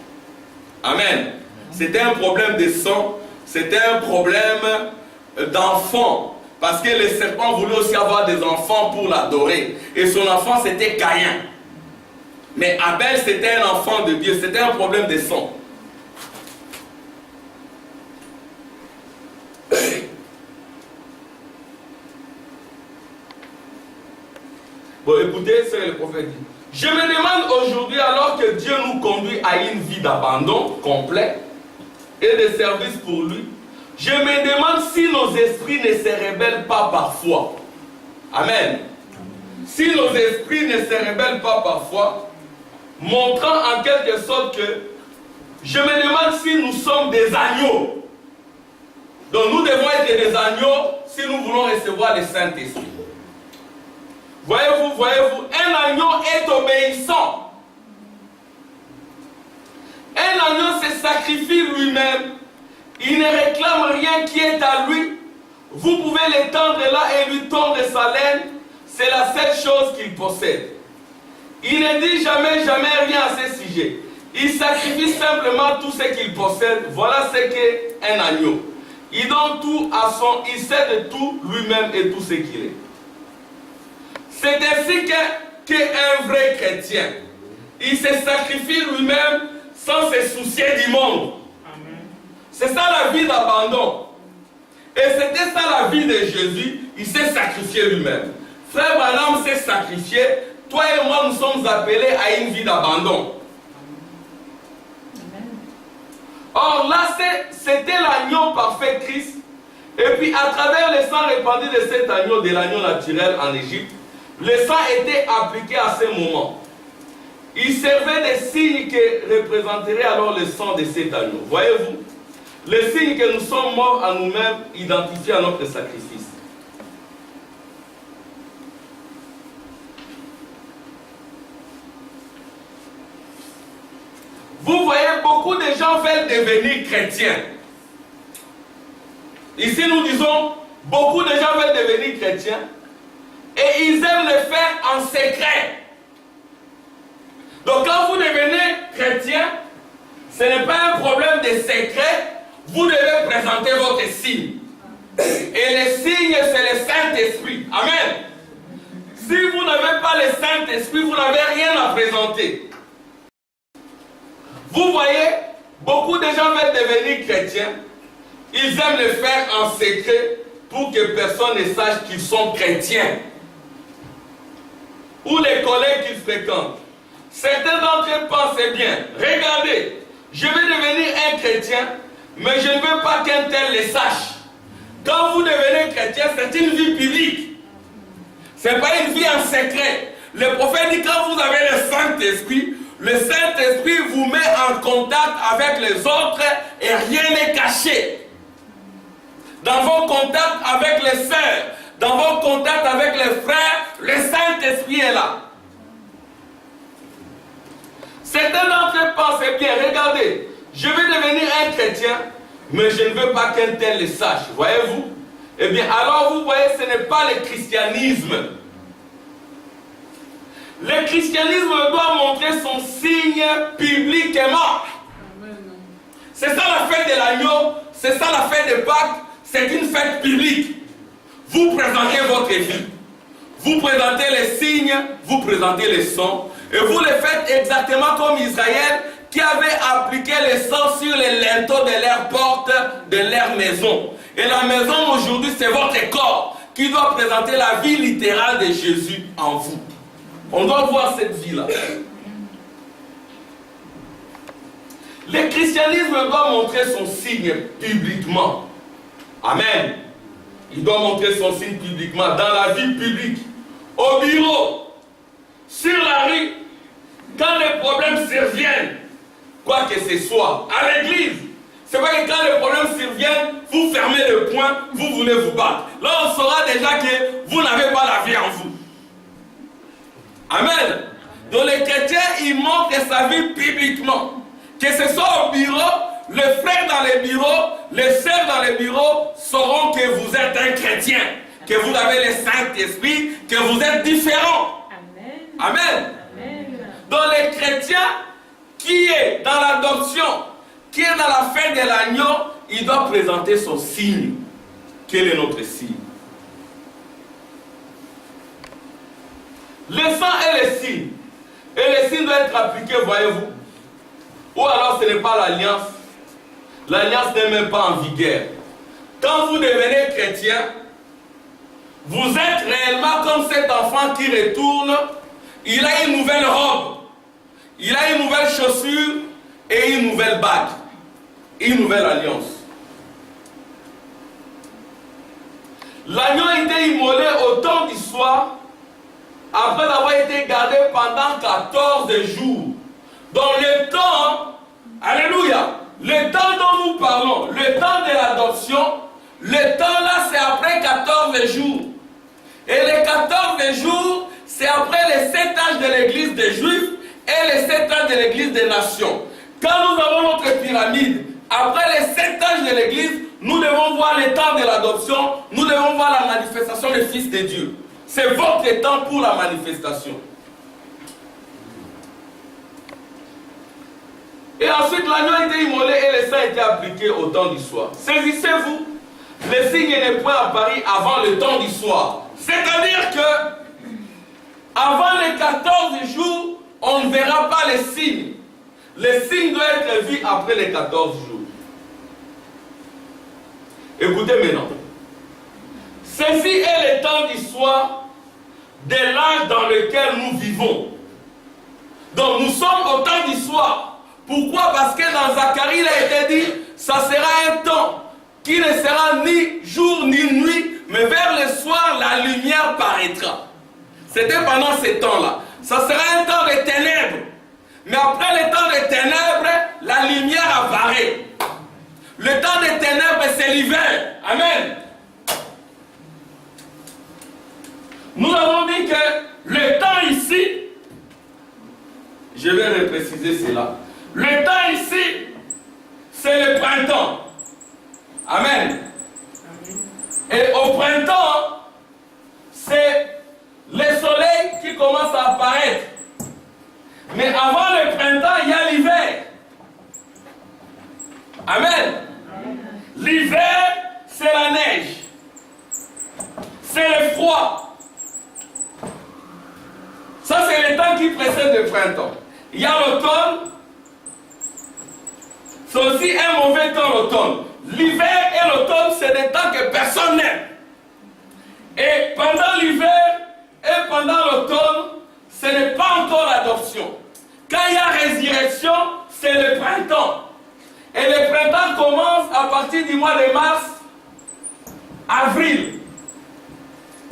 Amen. C'était un problème de sang, c'était un problème d'enfant. Parce que le serpent voulait aussi avoir des enfants pour l'adorer. Et son enfant, c'était Caïn. Mais Abel, c'était un enfant de Dieu, c'était un problème de sang. Bon, écoutez ce que le prophète dit. Je me demande aujourd'hui, alors que Dieu nous conduit à une vie d'abandon complet et de service pour lui, je me demande si nos esprits ne se rebellent pas parfois. Amen. Si nos esprits ne se rebellent pas parfois, montrant en quelque sorte que je me demande si nous sommes des agneaux. Donc nous devons être des agneaux si nous voulons recevoir le Saint-Esprit. Voyez-vous, un agneau est obéissant. Un agneau se sacrifie lui-même. Il ne réclame rien qui est à lui. Vous pouvez l'étendre là et lui tendre sa laine. C'est la seule chose qu'il possède. Il ne dit jamais rien à ce sujet. Il sacrifie simplement tout ce qu'il possède. Voilà ce qu'est un agneau. Il donne tout à son... Il sait de tout lui-même et tout ce qu'il est. C'est ainsi qu'un vrai chrétien, il se sacrifie lui-même sans se soucier du monde. C'est ça la vie d'abandon. Et c'était ça la vie de Jésus, il s'est sacrifié lui-même. Frère Branham s'est sacrifié, toi et moi nous sommes appelés à une vie d'abandon. Or là, c'était l'agneau parfait Christ. Et puis à travers le sang répandu de cet agneau, de l'agneau naturel en Égypte, le sang était appliqué à ce moment. Il servait des signes qui représenteraient alors le sang de cet agneau. Voyez-vous, le signe que nous sommes morts à nous-mêmes, identifié à notre sacrifice. Vous voyez, beaucoup de gens veulent devenir chrétiens. Ici, nous disons, beaucoup de gens veulent devenir chrétiens. Et ils aiment le faire en secret. Donc quand vous devenez chrétien, ce n'est pas un problème de secret. Vous devez présenter votre signe. Et le signe, c'est le Saint-Esprit. Amen. Si vous n'avez pas le Saint-Esprit, vous n'avez rien à présenter. Vous voyez, beaucoup de gens veulent devenir chrétiens. Ils aiment le faire en secret pour que personne ne sache qu'ils sont chrétiens. Ou les collègues qu'ils fréquentent. Certains d'entre eux pensent bien. Regardez, je vais devenir un chrétien, mais je ne veux pas qu'un tel le sache. Quand vous devenez chrétien, c'est une vie publique. Ce n'est pas une vie en secret. Le prophète dit quand vous avez le Saint-Esprit vous met en contact avec les autres et rien n'est caché. Dans vos contacts avec les sœurs, dans vos contacts avec les frères, le Saint-Esprit est là. Certains d'entre eux pensent bien, regardez, je vais devenir un chrétien, mais je ne veux pas qu'un tel le sache, voyez-vous? Eh bien, alors vous voyez, ce n'est pas le christianisme. Le christianisme doit montrer son signe publiquement. C'est ça la fête de l'agneau, c'est ça la fête de Pâques, c'est une fête publique. Vous présentez votre vie, vous présentez les signes, vous présentez les sons, et vous les faites exactement comme Israël qui avait appliqué les sons sur les linteaux de leurs portes, de leur maison. Et la maison aujourd'hui, c'est votre corps qui doit présenter la vie littérale de Jésus en vous. On doit voir cette vie-là. Le christianisme doit montrer son signe publiquement. Amen. Il doit montrer son signe publiquement dans la vie publique, au bureau, sur la rue, quand les problèmes surviennent, quoi que ce soit, à l'église. C'est vrai que quand les problèmes surviennent, vous fermez le poing, vous voulez vous battre. Là, on saura déjà que vous n'avez pas la vie en vous. Amen. Donc les chrétiens, ils montrent sa vie publiquement. Que ce soit au bureau, les frères dans les bureaux, les sœurs dans les bureaux sauront que vous êtes un chrétien, que vous avez le Saint-Esprit, que vous êtes différent. Amen. Amen. Amen. Donc les chrétiens qui est dans l'adoption, qui est dans la fête de l'agneau, il doit présenter son signe. Quel est notre signe? Le sang est le signe. Et le signe doit être appliqué, voyez-vous. Ou alors ce n'est pas l'alliance. L'alliance n'est même pas en vigueur. Quand vous devenez chrétien, vous êtes réellement comme cet enfant qui retourne. Il a une nouvelle robe. Il a une nouvelle chaussure et une nouvelle bague. Une nouvelle alliance. L'agneau a été immolé au temps du soir après avoir été gardé pendant 14 jours. Donc le temps, alléluia, le temps dont nous parlons, le temps de l'adoption, le temps là c'est après 14 jours. Et les 14 jours, c'est après les 7 âges de l'église des Juifs et les 7 âges de l'église des nations. Quand nous avons notre pyramide, après les 7 âges de l'église, nous devons voir le temps de l'adoption, nous devons voir la manifestation du Fils de Dieu. C'est votre temps pour la manifestation. Et ensuite, l'agneau a été immolé et le sang a été appliqué au temps du soir. Saisissez-vous, le signe n'est point apparu avant le temps du soir. C'est-à-dire que, avant les 14 jours, on ne verra pas les signes. Les signes doivent être vus après les 14 jours. Écoutez maintenant. Ceci est le temps du soir de l'âge dans lequel nous vivons. Donc nous sommes au temps du soir. Pourquoi? Parce que dans Zacharie, il a été dit, ça sera un temps qui ne sera ni jour ni nuit, mais vers le soir, la lumière paraîtra. C'était pendant ce temps-là. Ça sera un temps de ténèbres. Mais après le temps des ténèbres, la lumière apparaît. Le temps des ténèbres, c'est l'hiver. Amen. Nous avons dit que le temps ici, je vais repréciser cela. Le temps ici, c'est le printemps. Amen. Et au printemps, c'est le soleil qui commence à apparaître. Mais avant le printemps, il y a l'hiver. Amen. L'hiver, c'est la neige. C'est le froid. Ça, c'est le temps qui précède le printemps. Il y a l'automne. C'est aussi un mauvais temps, l'automne. L'hiver et l'automne, c'est des temps que personne n'aime. Et pendant l'hiver et pendant l'automne, ce n'est pas encore l'adoption. Quand il y a résurrection, c'est le printemps. Et le printemps commence à partir du mois de mars, avril.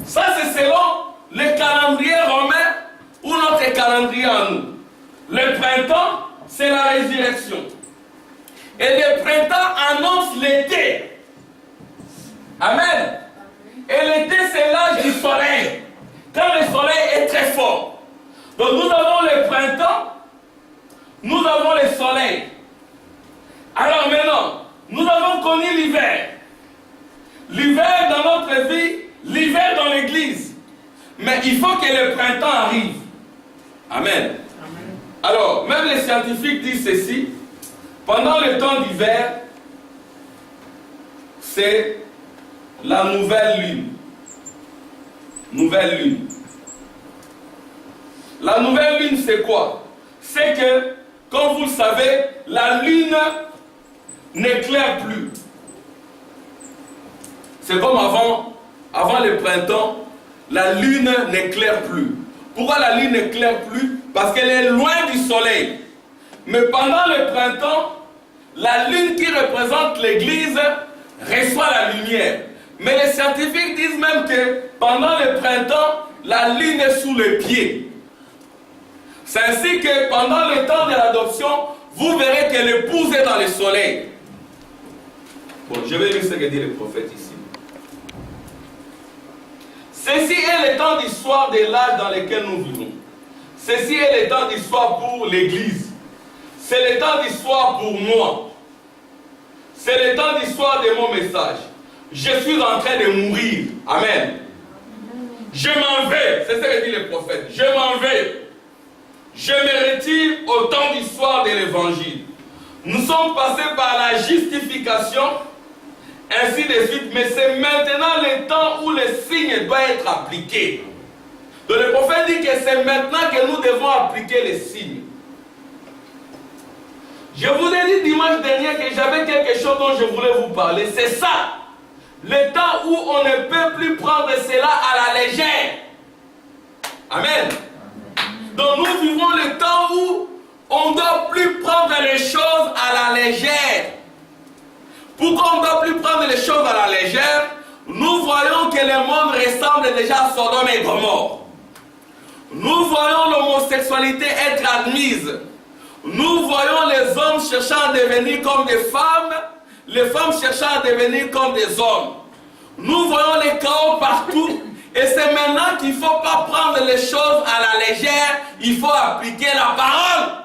Ça, c'est selon le calendrier romain ou notre calendrier à nous. Le printemps, c'est la résurrection. Et le printemps annonce l'été. Amen. Et l'été, c'est l'âge du soleil. Quand le soleil est très fort. Donc nous avons le printemps, nous avons le soleil. Alors maintenant, nous avons connu l'hiver. L'hiver dans notre vie, l'hiver dans l'église. Mais il faut que le printemps arrive. Amen. Amen. Alors, même les scientifiques disent ceci. Pendant le temps d'hiver, c'est la nouvelle lune. Nouvelle lune. La nouvelle lune, c'est quoi? C'est que, comme vous le savez, la lune n'éclaire plus. C'est comme avant le printemps, la lune n'éclaire plus. Pourquoi la lune n'éclaire plus? Parce qu'elle est loin du soleil. Mais pendant le printemps, la lune qui représente l'église reçoit la lumière. Mais les scientifiques disent même que pendant le printemps, la lune est sous les pieds. C'est ainsi que pendant le temps de l'adoption, vous verrez que l'épouse est dans le soleil. Bon, je vais lire ce que dit le prophète ici. Ceci est le temps d'histoire de l'âge dans lequel nous vivons. Ceci est le temps d'histoire pour l'Église. C'est le temps d'histoire pour moi. C'est le temps d'histoire de mon message. Je suis en train de mourir. Amen. Je m'en vais. C'est ce que dit le prophète. Je m'en vais. Je me retire au temps d'histoire de l'Évangile. Nous sommes passés par la justification, ainsi de suite, mais c'est maintenant le temps où les signes doivent être appliqués. Donc le prophète dit que c'est maintenant que nous devons appliquer les signes. Je vous ai dit dimanche dernier que j'avais quelque chose dont je voulais vous parler. C'est ça. Le temps où on ne peut plus prendre cela à la légère. Amen. Donc nous vivons le temps où on ne doit plus prendre les choses à la légère. Pourquoi on ne doit plus prendre les choses à la légère? Nous voyons que le monde ressemble déjà à Sodome et Gomorrhe. Nous voyons l'homosexualité être admise. Nous voyons les hommes cherchant à devenir comme des femmes, les femmes cherchant à devenir comme des hommes. Nous voyons les chaos partout. Et c'est maintenant qu'il ne faut pas prendre les choses à la légère, il faut appliquer la parole.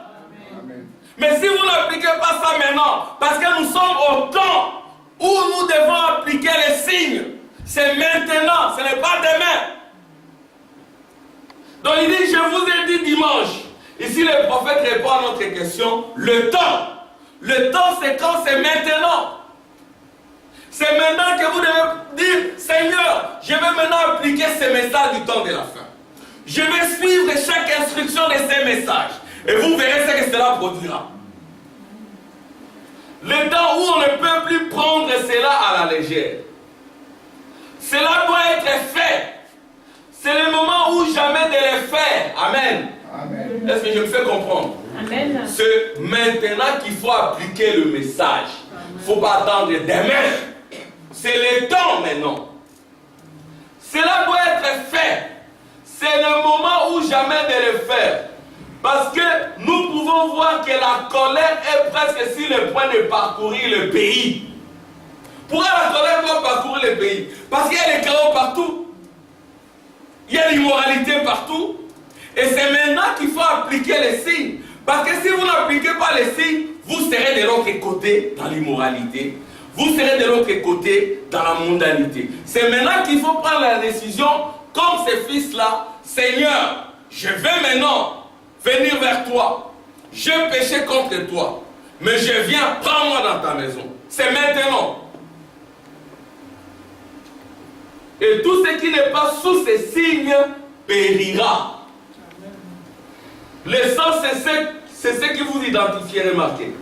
Amen. Mais si vous n'appliquez pas ça maintenant, parce que nous sommes au temps où nous devons appliquer les signes, c'est maintenant, ce n'est pas demain. Donc il dit, je vous ai dit dimanche, ici le prophète répond à notre question, le temps. Le temps c'est quand? C'est maintenant. C'est maintenant que vous devez dire, Seigneur, je vais maintenant appliquer ces messages du temps de la fin. Je vais suivre chaque instruction de ces messages. Et vous verrez ce que cela produira. Le temps où on ne peut plus prendre cela à la légère. Cela doit être fait. C'est le moment où jamais de le faire. Amen. Amen. Est-ce que je me fais comprendre? Amen. C'est maintenant qu'il faut appliquer le message. Il ne faut pas attendre demain. C'est le temps maintenant. Cela doit être fait. C'est le moment où jamais de le faire. Parce que nous pouvons voir que la colère est presque sur le point de parcourir le pays. Pourquoi la colère doit parcourir le pays? Parce qu'il y a des chaos partout. Il y a l'immoralité partout. Et c'est maintenant qu'il faut appliquer les signes. Parce que si vous n'appliquez pas les signes, vous serez de l'autre côté dans l'immoralité. Vous serez de l'autre côté dans la mondanité. C'est maintenant qu'il faut prendre la décision, comme ces fils-là, Seigneur, je vais maintenant venir vers toi. Je péché contre toi. Mais je viens, prends-moi dans ta maison. C'est maintenant. Et tout ce qui n'est pas sous ces signes périra. Le sang, c'est ce qui vous identifie, remarquez.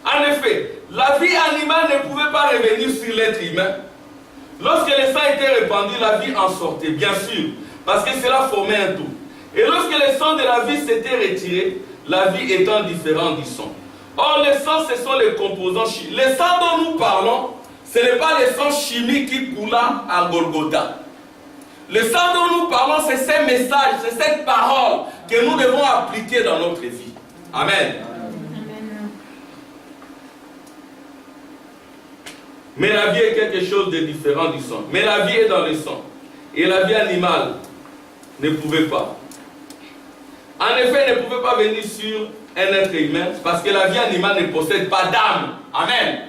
En effet, la vie animale ne pouvait pas revenir sur l'être humain. Lorsque le sang était répandu, la vie en sortait, bien sûr, parce que cela formait un tout. Et lorsque le sang de la vie s'était retiré, la vie étant différente du sang. Or, le sang, ce sont les composants chimiques. Le sang dont nous parlons, ce n'est pas le sang chimique qui coula à Golgotha. Le sang dont nous parlons, c'est ces messages, c'est cette parole que nous devons appliquer dans notre vie. Amen. Mais la vie est quelque chose de différent du sang. Mais la vie est dans le sang. Et la vie animale ne pouvait pas. En effet, elle ne pouvait pas venir sur un être humain parce que la vie animale ne possède pas d'âme. Amen.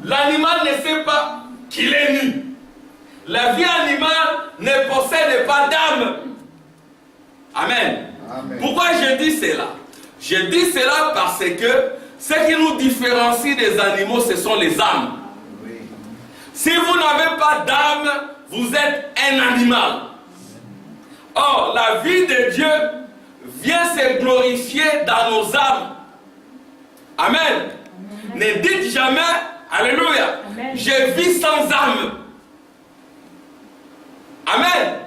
L'animal ne sait pas qu'il est nu. La vie animale ne possède pas d'âme. Amen. Amen. Pourquoi je dis cela? Je dis cela parce que ce qui nous différencie des animaux, ce sont les âmes. Si vous n'avez pas d'âme, vous êtes un animal. Or, la vie de Dieu vient se glorifier dans nos âmes. Amen. Ne dites jamais, alléluia, je vis sans âme. Amen.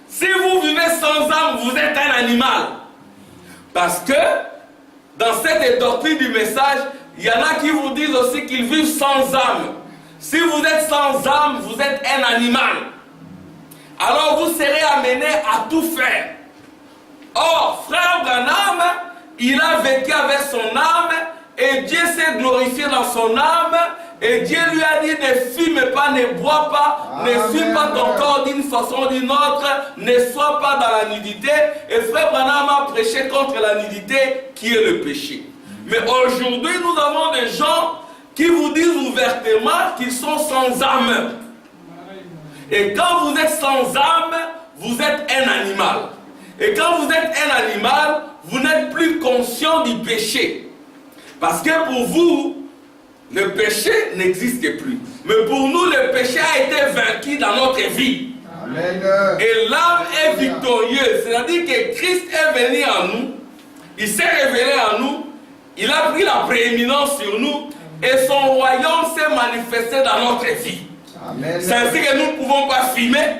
Si vous vivez sans âme, vous êtes un animal. Parce que, dans cette doctrine du message, il y en a qui vous disent aussi qu'ils vivent sans âme. Si vous êtes sans âme, vous êtes un animal. Alors vous serez amené à tout faire. Or, frère Branham, il a vécu avec son âme et Dieu s'est glorifié dans son âme. Et Dieu lui a dit, ne fume pas, ne bois pas, Amen. Ne suis pas ton corps d'une façon ou d'une autre, ne sois pas dans la nudité. Et frère Branham a prêché contre la nudité qui est le péché. Mais aujourd'hui, nous avons des gens qui vous disent ouvertement qu'ils sont sans âme. Et quand vous êtes sans âme, vous êtes un animal. Et quand vous êtes un animal, vous n'êtes plus conscient du péché. Parce que pour vous, le péché n'existe plus. Mais pour nous, le péché a été vaincu dans notre vie. Amen. Et l'âme est victorieuse. C'est-à-dire que Christ est venu en nous. Il s'est révélé en nous. Il a pris la prééminence sur nous. Et son royaume s'est manifesté dans notre vie. C'est ainsi que nous ne pouvons pas fumer.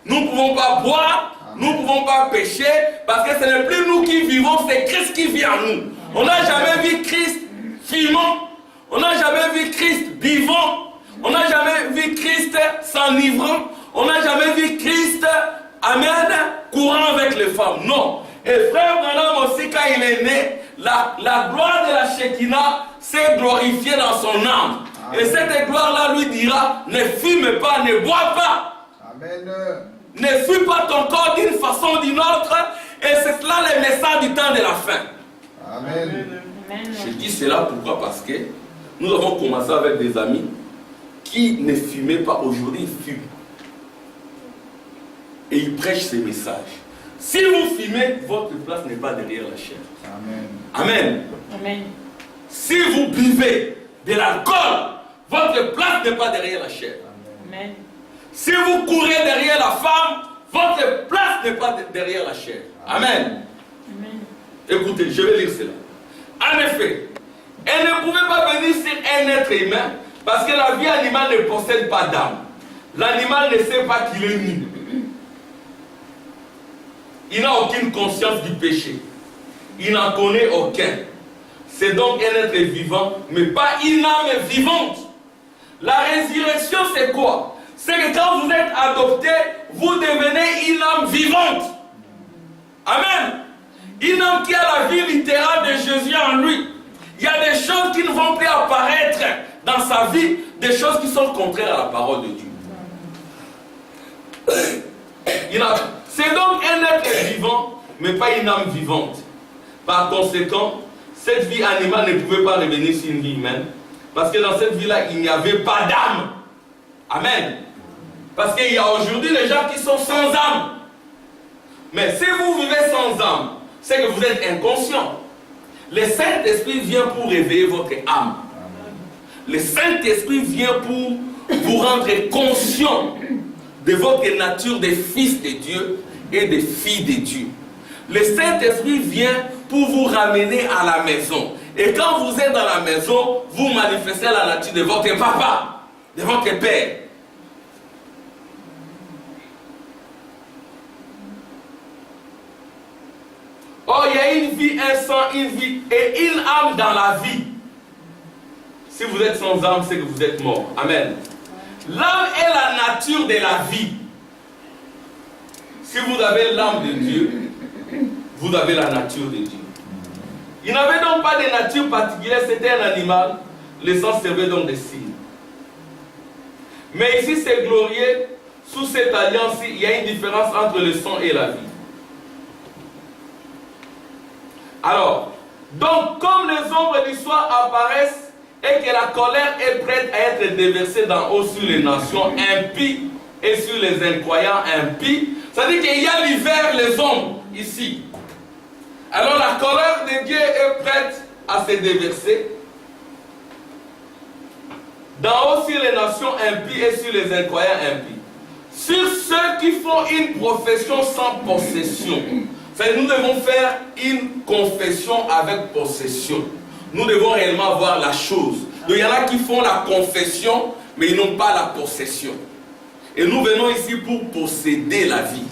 Nous ne pouvons pas boire. Nous ne pouvons pas pécher. Parce que ce n'est plus nous qui vivons. C'est Christ qui vit en nous. On n'a jamais vu Christ fumant. On n'a jamais vu Christ vivant. On n'a jamais vu Christ s'enivrant. On n'a jamais vu Christ, amen, courant avec les femmes. Non. Et frère Branham aussi, quand il est né, la gloire de la Shekinah s'est glorifiée dans son âme. Amen. Et cette gloire-là lui dira, ne fume pas, ne bois pas. Amen. Ne suis pas ton corps d'une façon ou d'une autre. Et c'est cela le message du temps de la fin. Amen. Je dis cela pourquoi? Parce que nous avons commencé avec des amis qui ne fumaient pas. Aujourd'hui, ils fument. Et ils prêchent ces messages. Si vous fumez, votre place n'est pas derrière la chair. Amen. Amen. Amen. Si vous buvez de l'alcool, votre place n'est pas derrière la chair. Amen. Si vous courez derrière la femme, votre place n'est pas derrière la chair. Amen. Amen. Écoutez, je vais lire cela. En effet, elle ne pouvait pas venir sur un être humain parce que la vie animale ne possède pas d'âme. L'animal ne sait pas qu'il est nu. Il n'a aucune conscience du péché. Il n'en connaît aucun. C'est donc un être vivant, mais pas une âme vivante. La résurrection, c'est quoi? C'est que quand vous êtes adopté, vous devenez une âme vivante. Amen. Une âme qui a la vie littérale de Jésus en lui. Il y a des choses qui ne vont plus apparaître dans sa vie, des choses qui sont contraires à la parole de Dieu. C'est donc un être vivant, mais pas une âme vivante. Par conséquent, cette vie animale ne pouvait pas revenir sur une vie humaine, parce que dans cette vie-là, il n'y avait pas d'âme. Amen. Parce qu'il y a aujourd'hui des gens qui sont sans âme. Mais si vous vivez sans âme, c'est que vous êtes inconscient. Le Saint-Esprit vient pour réveiller votre âme. Le Saint-Esprit vient pour vous rendre conscient de votre nature de fils de Dieu et de filles de Dieu. Le Saint-Esprit vient pour vous ramener à la maison. Et quand vous êtes dans la maison, vous manifestez la nature de votre papa, de votre père. Oh, il y a une vie, un sang, une vie et une âme dans la vie. Si vous êtes sans âme, c'est que vous êtes mort. Amen. L'âme est la nature de la vie. Si vous avez l'âme de Dieu, vous avez la nature de Dieu. Il n'avait donc pas de nature particulière, c'était un animal. Le sang servait donc des signes. Mais ici, c'est glorieux. Sous cette alliance, il y a une différence entre le sang et la vie. Alors, donc, comme les ombres du soir apparaissent et que la colère est prête à être déversée d'en haut sur les nations impies et sur les incroyants impies, ça dit qu'il y a l'hiver, les ombres, ici. Alors la colère de Dieu est prête à se déverser d'en haut sur les nations impies et sur les incroyants impies, sur ceux qui font une profession sans possession. C'est-à-dire, nous devons faire une confession avec possession. Nous devons réellement voir la chose. Donc, il y en a qui font la confession, mais ils n'ont pas la possession. Et nous venons ici pour posséder la vie.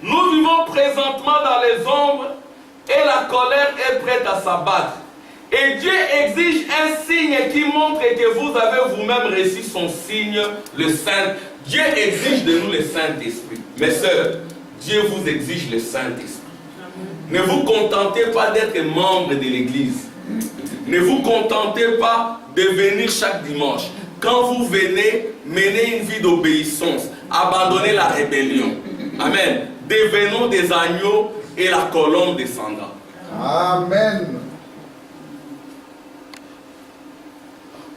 Nous vivons présentement dans les ombres et la colère est prête à s'abattre. Et Dieu exige un signe qui montre que vous avez vous-même reçu son signe, le Saint. Dieu exige de nous le Saint-Esprit. Mes sœurs, Dieu vous exige le Saint-Esprit. Ne vous contentez pas d'être membre de l'Église. Ne vous contentez pas de venir chaque dimanche. Quand vous venez, menez une vie d'obéissance. Abandonnez la rébellion. Amen. Devenons des agneaux et la colombe descendra. Amen.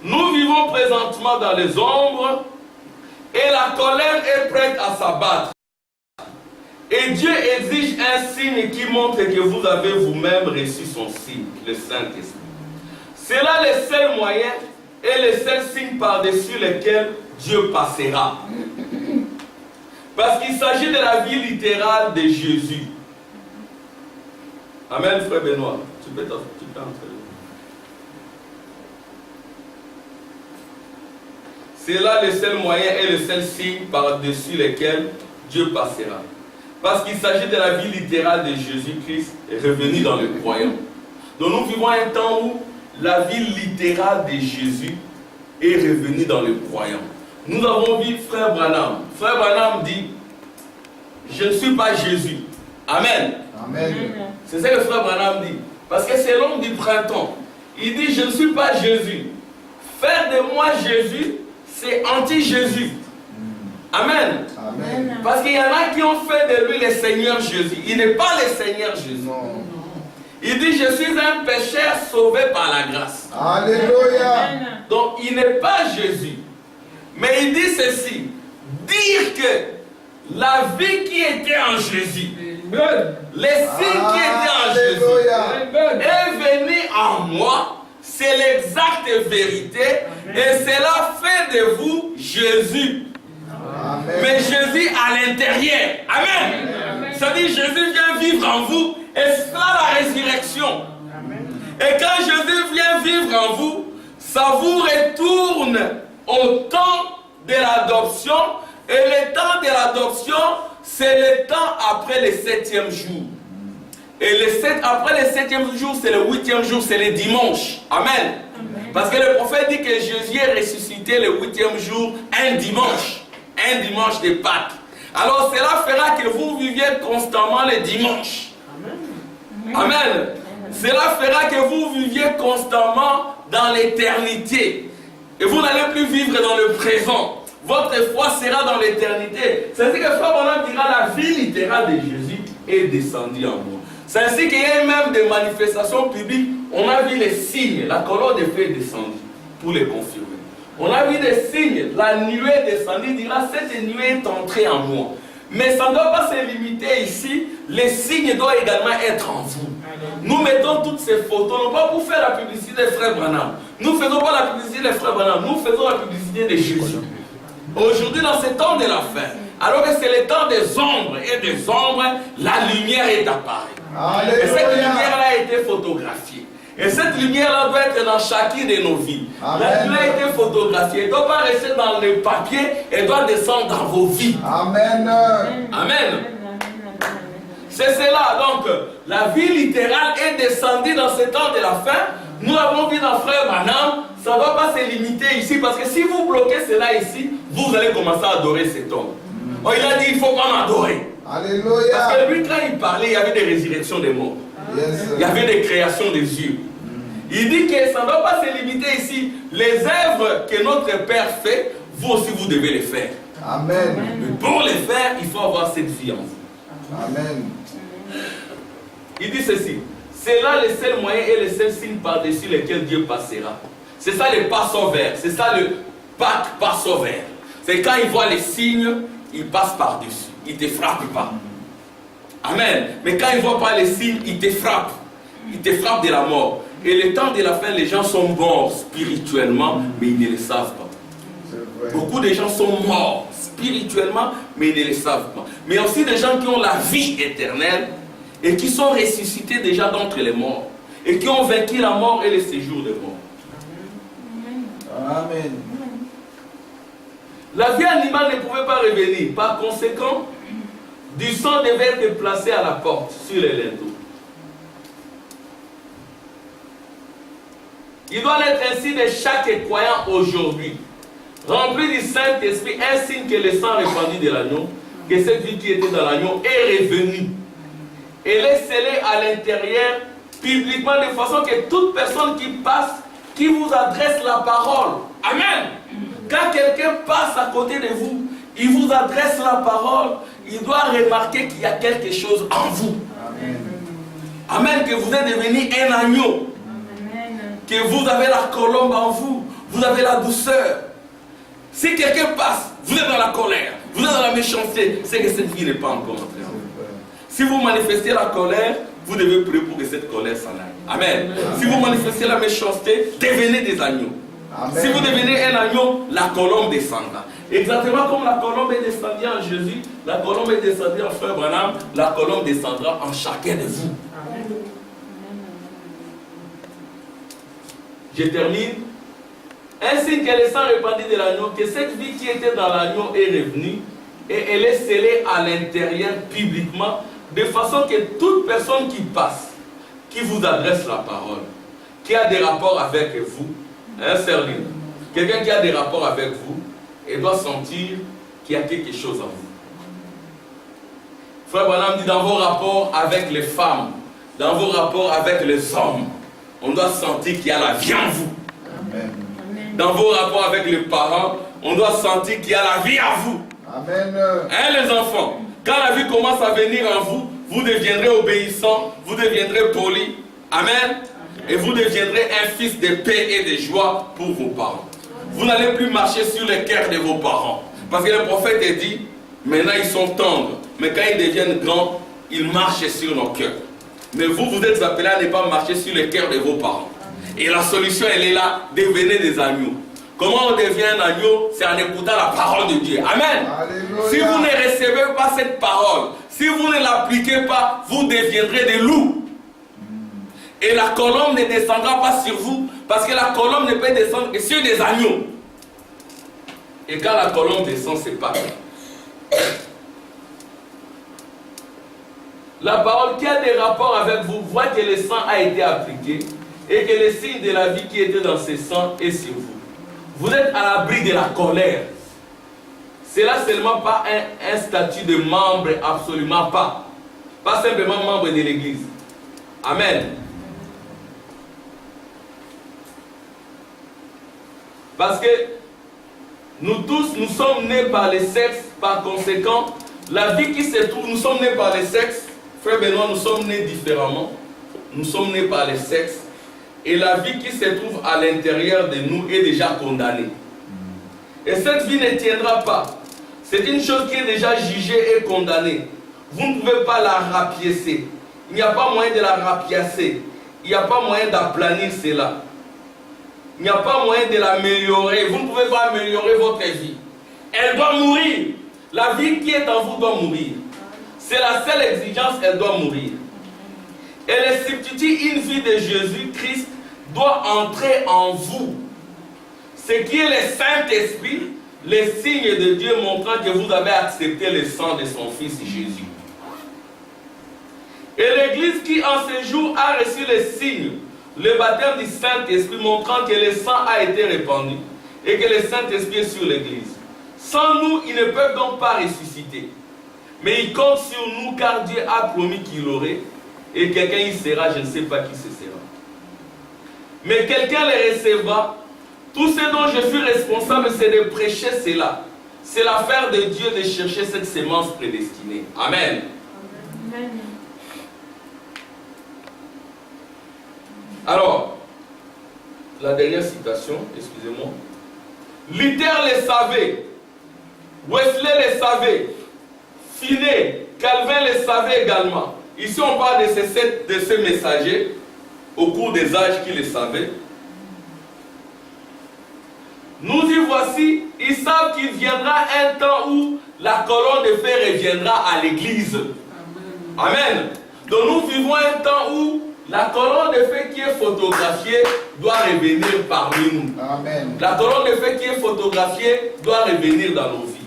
Nous vivons présentement dans les ombres et la colère est prête à s'abattre. Et Dieu exige un signe qui montre que vous avez vous-même reçu son signe, le Saint-Esprit. C'est là le seul moyen et le seul signe par-dessus lequel Dieu passera. Parce qu'il s'agit de la vie littérale de Jésus. Amen, frère Benoît. Tu peux entrer. C'est là le seul moyen et le seul signe par-dessus lequel Dieu passera. Parce qu'il s'agit de la vie littérale de Jésus-Christ revenu dans le croyant. Donc nous vivons un temps où la vie littérale de Jésus est revenue dans le croyant. Nous avons vu frère Branham. Frère Branham dit, je ne suis pas Jésus. Amen. Amen. C'est ce que frère Branham dit. Parce que c'est l'homme du printemps. Il dit, je ne suis pas Jésus. Faire de moi Jésus, c'est anti-Jésus. Amen. Amen. Parce qu'il y en a qui ont fait de lui le Seigneur Jésus. Il n'est pas le Seigneur Jésus. Non. Il dit, je suis un pécheur sauvé par la grâce. Alléluia. Donc, il n'est pas Jésus. Mais il dit ceci, dire que la vie qui était en Jésus, les signes qui étaient en Jésus, est venu en moi, c'est l'exacte vérité, et cela fait de vous Jésus. Amen. Mais Jésus à l'intérieur. Amen. Ça dit, Jésus vient vivre en vous, et c'est là la résurrection. Et quand Jésus vient vivre en vous, ça vous retourne au temps de l'adoption. Et le temps de l'adoption, c'est le temps après le 7e jour. Et après le 7e jour, c'est le 8e jour, c'est le dimanche. Amen. Parce que le prophète dit que Jésus est ressuscité le 8e jour, un dimanche de Pâques. Alors cela fera que vous viviez constamment le dimanche. Amen. Cela fera que vous viviez constamment dans l'éternité. Et vous n'allez plus vivre dans le présent. Votre foi sera dans l'éternité. C'est ainsi que Frère Branham dira, la vie littérale de Jésus est descendue en moi. C'est ainsi qu'il y a même des manifestations publiques. On a vu les signes, la colonne de feu est descendue pour les confirmer. On a vu des signes, la nuée est descendue, il dira, cette nuée est entrée en moi. Mais ça ne doit pas se limiter ici, les signes doivent également être en vous. Nous mettons toutes ces photos, non pas pour faire la publicité des frères Branham. Nous ne faisons pas la publicité des frères Branham, nous faisons la publicité de Jésus. Aujourd'hui, dans ce temps de la fin, alors que c'est le temps des ombres, et des ombres, la lumière est apparue. Alléluia. Et cette lumière-là a été photographiée. Et cette lumière-là doit être dans chacune de nos vies. Amen. La lumière a été photographiée. Elle ne doit pas rester dans le papier, elle doit descendre dans vos vies. Amen. Amen. C'est cela. Donc, la vie littérale est descendue dans ce temps de la fin. Nous l'avons vu dans Frère Branham. Ça ne doit pas se limiter ici. Parce que si vous bloquez cela ici, vous allez commencer à adorer cet homme. Oh, il a dit, il ne faut pas m'adorer. Alléluia. Parce que lui, quand il parlait, il y avait des résurrections des morts. Yes. Il y avait des créations des yeux. Il dit que ça ne doit pas se limiter ici. Les œuvres que notre Père fait, vous aussi vous devez les faire. Amen. Mais pour les faire, il faut avoir cette vie en vous. Amen. Il dit ceci. C'est là le seul moyen et le seul signe par-dessus lequel Dieu passera. C'est ça le Passover. C'est ça le Pâques Passover. C'est quand il voit les signes, il passe par-dessus. Il ne te frappe pas. Amen. Mais quand ils ne voient pas les signes, ils te frappent. Ils te frappent de la mort. Et le temps de la fin, les gens sont morts spirituellement, mais ils ne le savent pas. Beaucoup de gens sont morts spirituellement, mais ils ne le savent pas. Mais aussi des gens qui ont la vie éternelle et qui sont ressuscités déjà d'entre les morts et qui ont vaincu la mort et le séjour des morts. Amen. La vie animale ne pouvait pas revenir. Par conséquent, du sang devait être placé à la porte, sur les linteaux. Il doit être ainsi de chaque croyant aujourd'hui, rempli du Saint-Esprit, un signe que le sang répandu de l'agneau, que cette vie qui était dans l'agneau est revenue. Elle est scellée à l'intérieur, publiquement, de façon que toute personne qui passe, qui vous adresse la parole, amen. Quand quelqu'un passe à côté de vous, il vous adresse la parole, il doit remarquer qu'il y a quelque chose en vous. Amen. Amen, que vous êtes devenu un agneau. Que vous avez la colombe en vous, vous avez la douceur. Si quelqu'un passe, vous êtes dans la colère, vous êtes dans la méchanceté, c'est que cette vie n'est pas encore entrée. Si vous manifestez la colère, vous devez prier pour que cette colère s'en aille. Amen. Amen. Si vous manifestez la méchanceté, devenez des agneaux. Amen. Si vous devenez un agneau, la colombe descendra. Exactement comme la colombe est descendue en Jésus, la colombe est descendue en Frère Branham, la colombe descendra en chacun de vous. Amen. Je termine. Ainsi que le sang répandu de l'agneau, que cette vie qui était dans l'agneau est revenue et elle est scellée à l'intérieur publiquement, de façon que toute personne qui passe, qui vous adresse la parole, qui a des rapports avec vous, quelqu'un qui a des rapports avec vous, elle doit sentir qu'il y a quelque chose en vous. Frère Branham dit, dans vos rapports avec les femmes, dans vos rapports avec les hommes, on doit sentir qu'il y a la vie en vous. Amen. Dans vos rapports avec les parents, on doit sentir qu'il y a la vie en vous. Amen. Hein, les enfants, quand la vie commence à venir en vous, vous deviendrez obéissants, vous deviendrez polis. Amen. Et vous deviendrez un fils de paix et de joie pour vos parents. Vous n'allez plus marcher sur les cœurs de vos parents. Parce que le prophète a dit, maintenant ils sont tendres, mais quand ils deviennent grands, ils marchent sur nos cœurs. Mais vous, vous êtes appelés à ne pas marcher sur les cœurs de vos parents. Et la solution, elle est là, devenez des agneaux. Comment on devient un agneau? C'est en écoutant la parole de Dieu. Amen. Alléluia. Si vous ne recevez pas cette parole, si vous ne l'appliquez pas, vous deviendrez des loups. Et la colombe ne descendra pas sur vous, parce que la colombe ne peut descendre que sur des agneaux. Et quand la colombe descend, c'est pas bien. La parole qui a des rapports avec vous voit que le sang a été appliqué et que le signe de la vie qui était dans ce sang est sur vous. Vous êtes à l'abri de la colère. C'est là seulement pas un statut de membre, absolument pas. Pas simplement membre de l'église. Amen. Parce que nous tous, nous sommes nés par le sexe, par conséquent, la vie qui se trouve, nous sommes nés par le sexe. Frère Benoît, nous sommes nés différemment. Nous sommes nés par le sexe. Et la vie qui se trouve à l'intérieur de nous est déjà condamnée. Et cette vie ne tiendra pas. C'est une chose qui est déjà jugée et condamnée. Vous ne pouvez pas la rapiécer. Il n'y a pas moyen de la rapiécer. Il n'y a pas moyen d'aplanir cela. Il n'y a pas moyen de l'améliorer. Vous ne pouvez pas améliorer votre vie. Elle doit mourir. La vie qui est en vous doit mourir. C'est la seule exigence, elle doit mourir. Et le substitut, une vie de Jésus-Christ, doit entrer en vous. Ce qui est le Saint-Esprit, le signe de Dieu montrant que vous avez accepté le sang de son Fils Jésus. Et l'Église qui en ce jour a reçu le signe, le baptême du Saint-Esprit montrant que le sang a été répandu et que le Saint-Esprit est sur l'Église. Sans nous, ils ne peuvent donc pas ressusciter. Mais ils comptent sur nous car Dieu a promis qu'il aurait. Et quelqu'un y sera, je ne sais pas qui ce sera. Mais quelqu'un les recevra. Tout ce dont je suis responsable, c'est de prêcher cela. C'est l'affaire de Dieu de chercher cette sémence prédestinée. Amen. Amen. Alors, la dernière citation, excusez-moi. Luther le savait. Wesley le savait. Finney, Calvin le savait également. Ici, on parle de ces messagers au cours des âges qui les savaient. Nous y voici, ils savent qu'il viendra un temps où la colonne de feu reviendra à l'église. Amen. Donc nous vivons un temps où la colonne de feu qui est photographiée doit revenir parmi nous. Amen. La colonne de feu qui est photographiée doit revenir dans nos vies.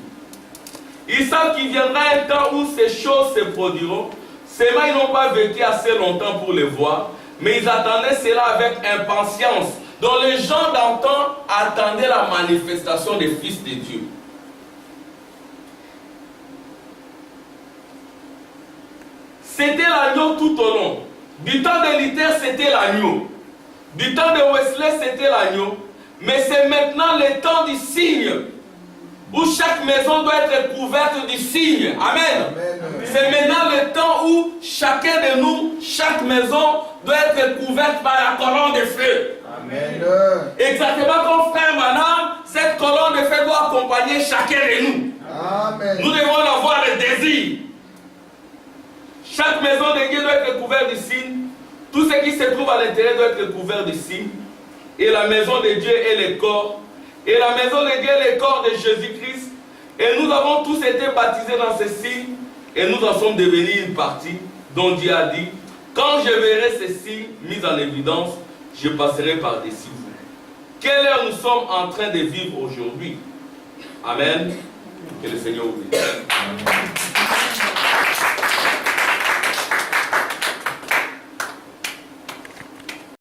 Ils savent qu'il viendra un temps où ces choses se produiront. Seulement, ils n'ont pas vécu assez longtemps pour les voir, mais ils attendaient cela avec impatience. Donc les gens d'antan attendaient la manifestation des fils de Dieu. C'était l'agneau tout au long. Du temps de Luther, c'était l'agneau. Du temps de Wesley, c'était l'agneau. Mais c'est maintenant le temps du signe, où chaque maison doit être couverte du signe. Amen. C'est maintenant le temps où chacun de nous, chaque maison doit être couverte par la colonne de feu. Amen. Exactement comme frère Manam, cette colonne de feu doit accompagner chacun de nous. Amen. Nous devons avoir le désir. Chaque maison de Dieu doit être couverte du signe. Tout ce qui se trouve à l'intérieur doit être couvert du signe. Et la maison de Dieu est le corps. Et la maison de Dieu est le corps de Jésus-Christ. Et nous avons tous été baptisés dans ce signe. Et nous en sommes devenus une partie dont Dieu a dit, quand je verrai ces signes mis en évidence, je passerai par-dessus vous. Quelle heure nous sommes en train de vivre aujourd'hui? Amen. Que le Seigneur vous bénisse.